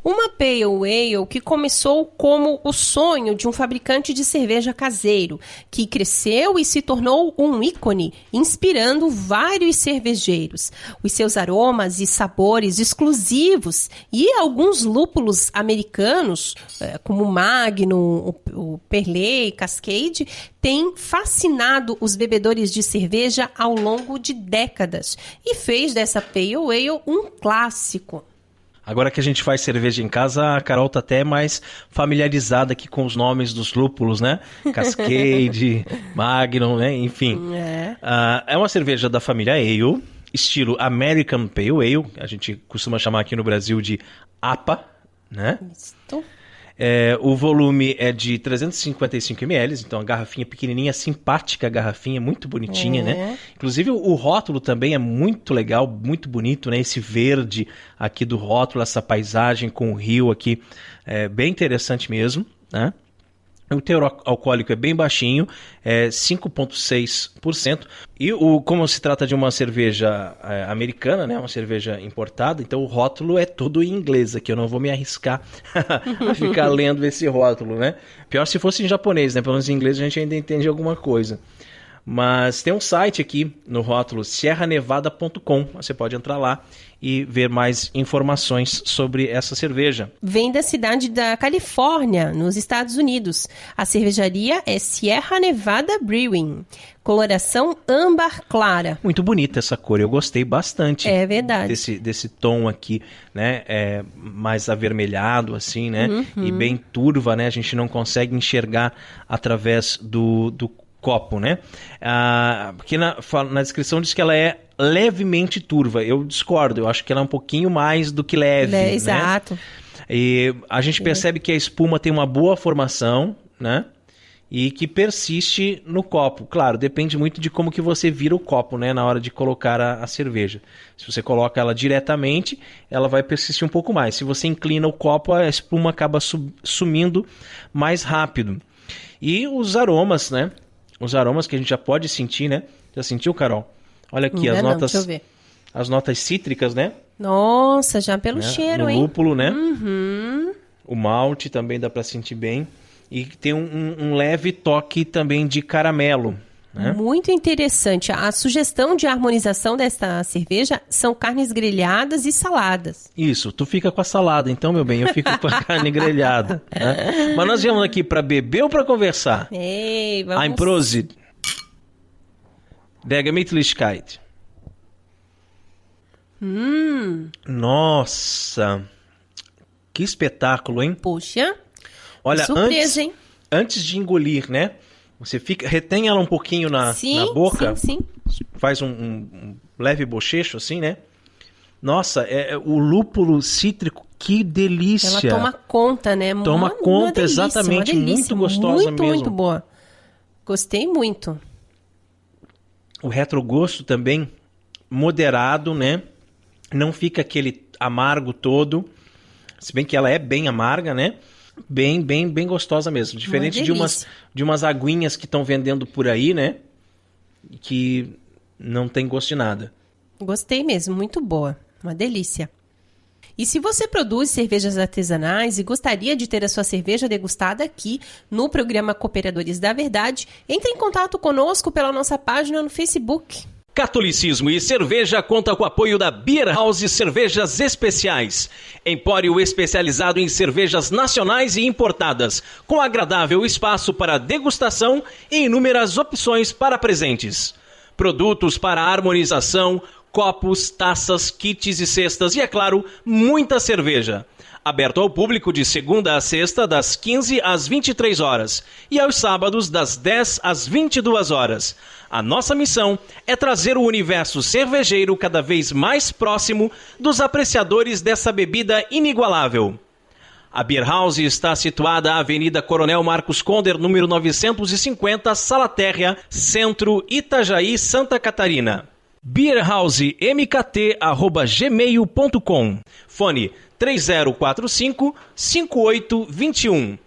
Uma Pale Ale que começou como o sonho de um fabricante de cerveja caseiro, que cresceu e se tornou um ícone, inspirando vários cervejeiros. Os seus aromas e sabores exclusivos e alguns lúpulos americanos, como o Magnum, o Perley, Cascade, têm fascinado os bebedores de cerveja ao longo de décadas e fez dessa Pale Ale um clássico. Agora que a gente faz cerveja em casa, a Carol tá até mais familiarizada aqui com os nomes dos lúpulos, né? Cascade, Magnum, né? Enfim. É uma cerveja da família Ale, estilo American Pale Ale, a gente costuma chamar aqui no Brasil de APA, né? Isso. O volume é de 355 ml, então a garrafinha pequenininha, simpática garrafinha, muito bonitinha, né? Inclusive o rótulo também é muito legal, muito bonito, né? Esse verde aqui do rótulo, essa paisagem com o rio aqui, é bem interessante mesmo, né? O teor alcoólico é bem baixinho, é 5,6%. E como se trata de uma cerveja americana, né, uma cerveja importada, então o rótulo é todo em inglês aqui. Eu não vou me arriscar a ficar lendo esse rótulo, né? Pior se fosse em japonês, né? Pelo menos em inglês a gente ainda entende alguma coisa. Mas tem um site aqui no rótulo, sierranevada.com. Você pode entrar lá e ver mais informações sobre essa cerveja. Vem da cidade da Califórnia, nos Estados Unidos. A cervejaria é Sierra Nevada Brewing. Coloração âmbar clara. Muito bonita essa cor, eu gostei bastante. É verdade. Desse tom aqui, né? Mais avermelhado, assim, né? E bem turva, né? A gente não consegue enxergar através do copo, né? Porque na descrição diz que ela é levemente turva. Eu discordo, eu acho que ela é um pouquinho mais do que leve, né? Exato. E a gente percebe que a espuma tem uma boa formação, né? e que persiste no copo. Claro, depende muito de como que você vira o copo, né, na hora de colocar a cerveja. Se você coloca ela diretamente, ela vai persistir um pouco mais. Se você inclina o copo, a espuma acaba sumindo mais rápido. E os aromas, né? Os aromas que a gente já pode sentir, né? Já sentiu, Carol? Olha aqui as notas. Deixa eu ver. As notas cítricas, né? Nossa, já pelo cheiro, hein? O lúpulo, né? Uhum. O malte também dá para sentir bem. E tem um leve toque também de caramelo, né? Muito interessante. A sugestão de harmonização desta cerveja são carnes grelhadas e saladas. Isso, tu fica com a salada, então, meu bem, eu fico com a carne grelhada, né? Mas nós viemos aqui para beber ou para conversar? Ei, vamos... Ein Prosit. Der Gemütlichkeit. Nossa, que espetáculo, hein? Puxa, olha, surpresa, hein? Antes de engolir, né? Você retém ela um pouquinho na boca. Sim. Faz um leve bochecho, assim, né? Nossa, o lúpulo cítrico, que delícia. Ela toma conta, né? Toma conta, delícia, exatamente. Muito gostosa mesmo. Muito boa. Gostei muito. O retrogosto também moderado, né? Não fica aquele amargo todo. Se bem que ela é bem amarga, né? Bem gostosa mesmo. Diferente de umas aguinhas que estão vendendo por aí, né? Que não tem gosto de nada. Gostei mesmo, muito boa. Uma delícia. E se você produz cervejas artesanais e gostaria de ter a sua cerveja degustada aqui no programa Cooperadores da Verdade, entre em contato conosco pela nossa página no Facebook. Catolicismo e Cerveja conta com o apoio da Beer House Cervejas Especiais, empório especializado em cervejas nacionais e importadas, com agradável espaço para degustação e inúmeras opções para presentes. Produtos para harmonização, copos, taças, kits e cestas e, é claro, muita cerveja. Aberto ao público de segunda a sexta, das 15 às 23 horas e aos sábados, das 10 às 22 horas. A nossa missão é trazer o universo cervejeiro cada vez mais próximo dos apreciadores dessa bebida inigualável. A Beer House está situada à Avenida Coronel Marcos Conder, número 950, Sala Térrea, Centro, Itajaí, Santa Catarina. beerhousemkt@gmail.com. Fone 3045-5821.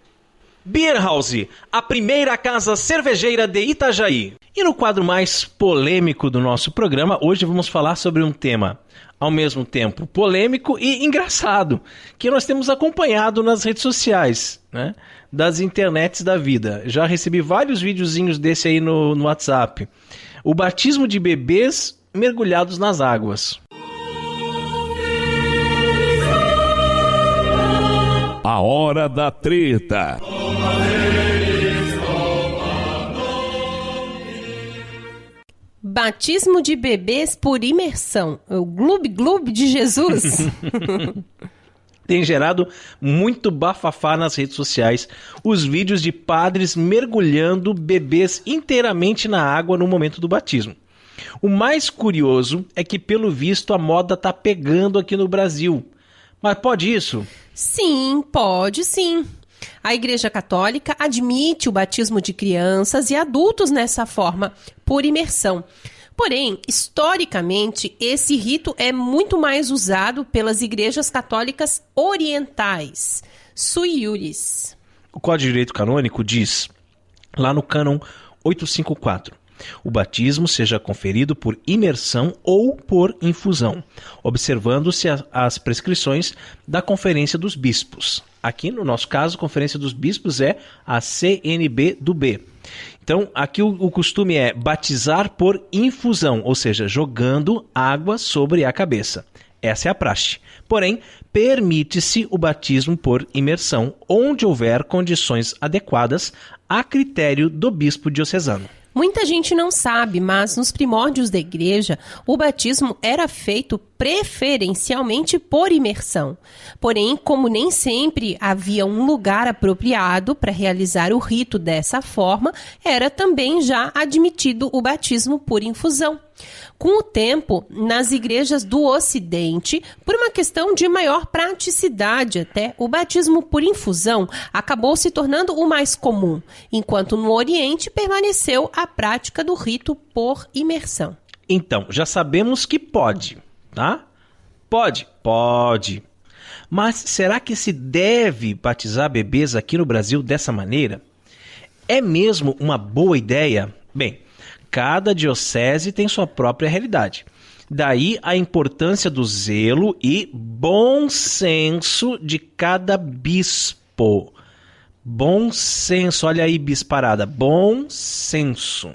Beer House, a primeira casa cervejeira de Itajaí. E no quadro mais polêmico do nosso programa, hoje vamos falar sobre um tema, ao mesmo tempo polêmico e engraçado, que nós temos acompanhado nas redes sociais, né? Das internets da vida. Já recebi vários videozinhos desse aí no WhatsApp. O batismo de bebês mergulhados nas águas. A hora da treta. Batismo de bebês por imersão. O gloob-gloob de Jesus. Tem gerado muito bafafá nas redes sociais os vídeos de padres mergulhando bebês inteiramente na água no momento do batismo. O mais curioso é que, pelo visto, a moda tá pegando aqui no Brasil. Mas pode isso? Sim, pode sim. A Igreja Católica admite o batismo de crianças e adultos nessa forma, por imersão. Porém, historicamente, esse rito é muito mais usado pelas igrejas católicas orientais, sui iuris. O Código de Direito Canônico diz, lá no cânon 854, o batismo seja conferido por imersão ou por infusão, observando-se as prescrições da Conferência dos Bispos. Aqui, no nosso caso, a Conferência dos Bispos é a CNB do B. Então, aqui o costume é batizar por infusão, ou seja, jogando água sobre a cabeça. Essa é a praxe. Porém, permite-se o batismo por imersão, onde houver condições adequadas a critério do bispo diocesano. Muita gente não sabe, mas nos primórdios da igreja, o batismo era feito preferencialmente por imersão. Porém, como nem sempre havia um lugar apropriado para realizar o rito dessa forma, era também já admitido o batismo por infusão. Com o tempo, nas igrejas do Ocidente, por uma questão de maior praticidade até, o batismo por infusão acabou se tornando o mais comum, enquanto no Oriente permaneceu a prática do rito por imersão. Então, já sabemos que pode, tá? Pode. Mas será que se deve batizar bebês aqui no Brasil dessa maneira? É mesmo uma boa ideia? Bem, cada diocese tem sua própria realidade. Daí a importância do zelo e bom senso de cada bispo. Bom senso, olha aí, bisparada, bom senso.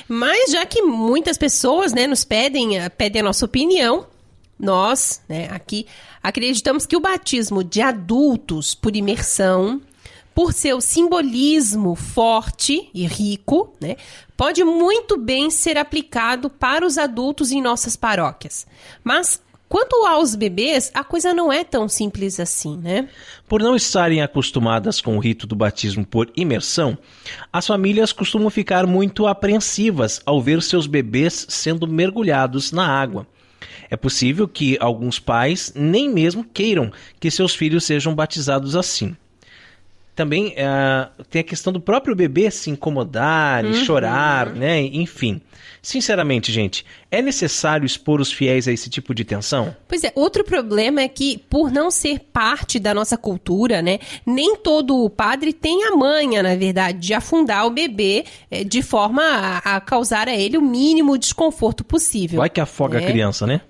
Mas já que muitas pessoas, né, nos pedem a nossa opinião, nós, né, aqui acreditamos que o batismo de adultos por imersão, por seu simbolismo forte e rico, né, pode muito bem ser aplicado para os adultos em nossas paróquias. Mas quanto aos bebês, a coisa não é tão simples assim, né? Por não estarem acostumadas com o rito do batismo por imersão, as famílias costumam ficar muito apreensivas ao ver seus bebês sendo mergulhados na água. É possível que alguns pais nem mesmo queiram que seus filhos sejam batizados assim. Também tem a questão do próprio bebê se incomodar e chorar, né? Enfim. Sinceramente, gente, é necessário expor os fiéis a esse tipo de tensão? Pois é, outro problema é que, por não ser parte da nossa cultura, né, nem todo padre tem a manha, na verdade, de afundar o bebê de forma a causar a ele o mínimo desconforto possível. Vai que afoga a criança, né?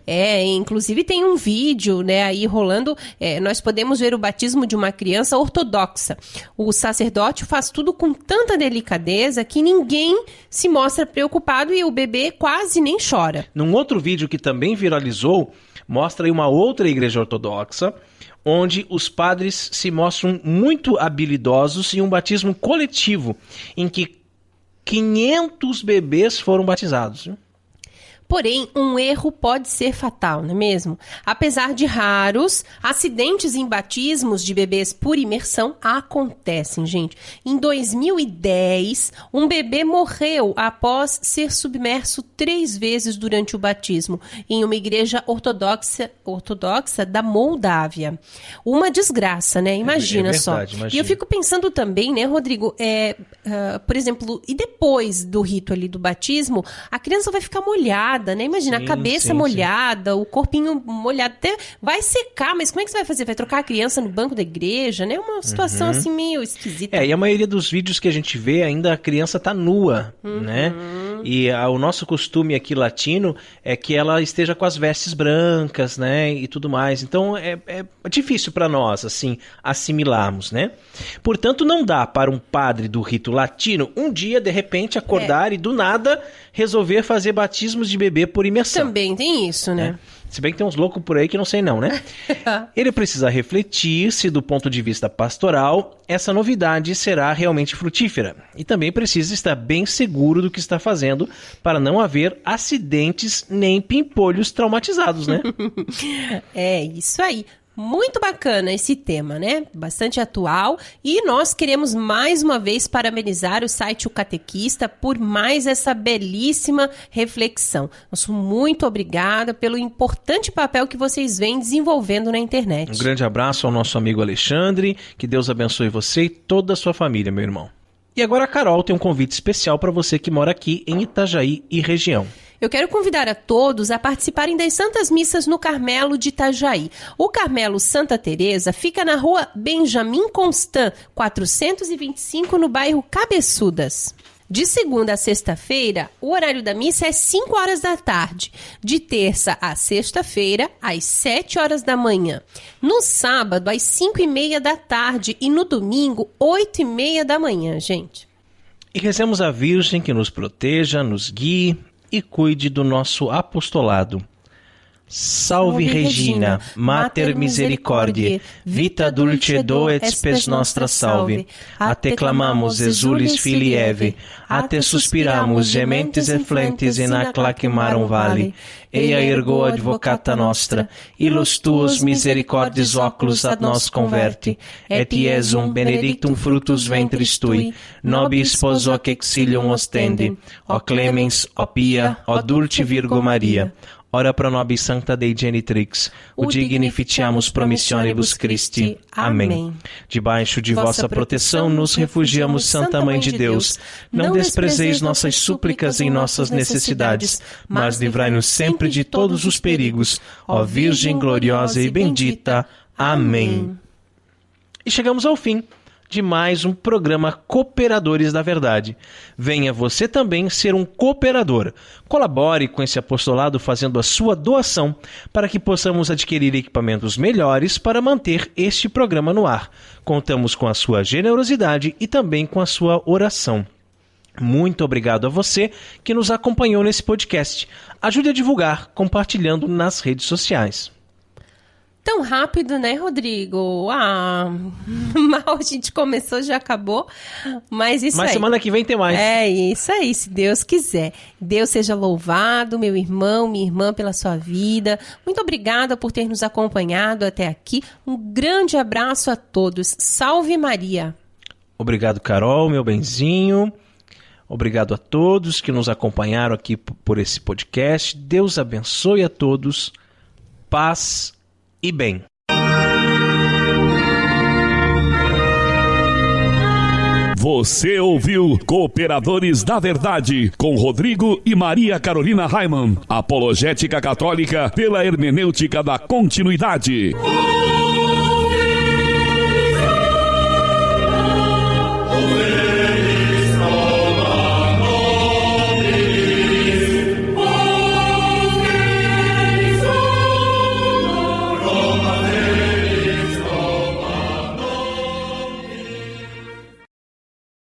Inclusive tem um vídeo, né, aí rolando, nós podemos ver o batismo de uma criança ortodoxa. O sacerdote faz tudo com tanta delicadeza que ninguém se mostra preocupado e o bebê quase nem chora. Num outro vídeo que também viralizou, mostra aí uma outra igreja ortodoxa, onde os padres se mostram muito habilidosos em um batismo coletivo, em que 500 bebês foram batizados. Porém, um erro pode ser fatal, não é mesmo? Apesar de raros, acidentes em batismos de bebês por imersão acontecem, gente. Em 2010, um bebê morreu após ser submerso 3 vezes durante o batismo em uma igreja ortodoxa da Moldávia. Uma desgraça, né? Imagina só. Imagina. E eu fico pensando também, né, Rodrigo, por exemplo, e depois do rito ali do batismo, a criança vai ficar molhada, né? Imagina, a cabeça molhada, o corpinho molhado, até vai secar, mas como é que você vai fazer? Vai trocar a criança no banco da igreja, né? Uma situação assim meio esquisita. E a maioria dos vídeos que a gente vê, ainda a criança tá nua, né? E o nosso costume aqui latino é que ela esteja com as vestes brancas, né? E tudo mais. Então é difícil para nós, assim, assimilarmos, né? Portanto, não dá para um padre do rito latino um dia, de repente, acordar e do nada resolver fazer batismos de bebê por imersão. Também tem isso, né? Se bem que tem uns loucos por aí que não sei não, né? Ele precisa refletir se, do ponto de vista pastoral, essa novidade será realmente frutífera. E também precisa estar bem seguro do que está fazendo para não haver acidentes nem pimpolhos traumatizados, né? É isso aí. Muito bacana esse tema, né? Bastante atual. E nós queremos mais uma vez parabenizar o site O Catequista por mais essa belíssima reflexão. Nosso muito obrigada pelo importante papel que vocês vêm desenvolvendo na internet. Um grande abraço ao nosso amigo Alexandre. Que Deus abençoe você e toda a sua família, meu irmão. E agora a Carol tem um convite especial para você que mora aqui em Itajaí e região. Eu quero convidar a todos a participarem das Santas Missas no Carmelo de Itajaí. O Carmelo Santa Teresa fica na rua Benjamin Constant, 425, no bairro Cabeçudas. De segunda a sexta-feira, o horário da missa é 5 horas da tarde. De terça a sexta-feira, às 7 horas da manhã. No sábado, às 5:30 da tarde. E no domingo, 8:30 da manhã, gente. E rezemos a Virgem que nos proteja, nos guie e cuide do nosso apostolado. Salve Regina, Mater Misericordiae, vita dulcedo et spes nostra salve. A te clamamos, exulis filii Eve, a te suspiramus, gementes et flentes in ac lacrimarum vale. Eia ergo advocata nostra, illos tuos misericordes oculos ad nos converti, et Iesum benedictum fructus ventris tui, nobis sposo hoc exilium ostende, o clemens, o pia, o dulce Virgo Maria. Ora pro nobis sancta Dei genitrix, o dignificiamus promissionibus Christi. Amém. Debaixo de vossa proteção nos refugiamos, Santa Mãe de Deus. Não desprezeis nossas súplicas em nossas necessidades, mas livrai-nos sempre de todos os perigos. Ó Virgem gloriosa e bendita. Amém. E chegamos ao fim de mais um programa Cooperadores da Verdade. Venha você também ser um cooperador. Colabore com esse apostolado fazendo a sua doação para que possamos adquirir equipamentos melhores para manter este programa no ar. Contamos com a sua generosidade e também com a sua oração. Muito obrigado a você que nos acompanhou nesse podcast. Ajude a divulgar compartilhando nas redes sociais. Tão rápido, né, Rodrigo? Mal a gente começou, já acabou. Mas isso Mas aí. Semana que vem tem mais. É isso aí, se Deus quiser. Deus seja louvado, meu irmão, minha irmã, pela sua vida. Muito obrigada por ter nos acompanhado até aqui. Um grande abraço a todos. Salve Maria. Obrigado, Carol, meu benzinho. Obrigado a todos que nos acompanharam aqui por esse podcast. Deus abençoe a todos. Paz e bem. Você ouviu Cooperadores da Verdade com Rodrigo e Maria Carolina Raimann, apologética católica pela hermenêutica da continuidade.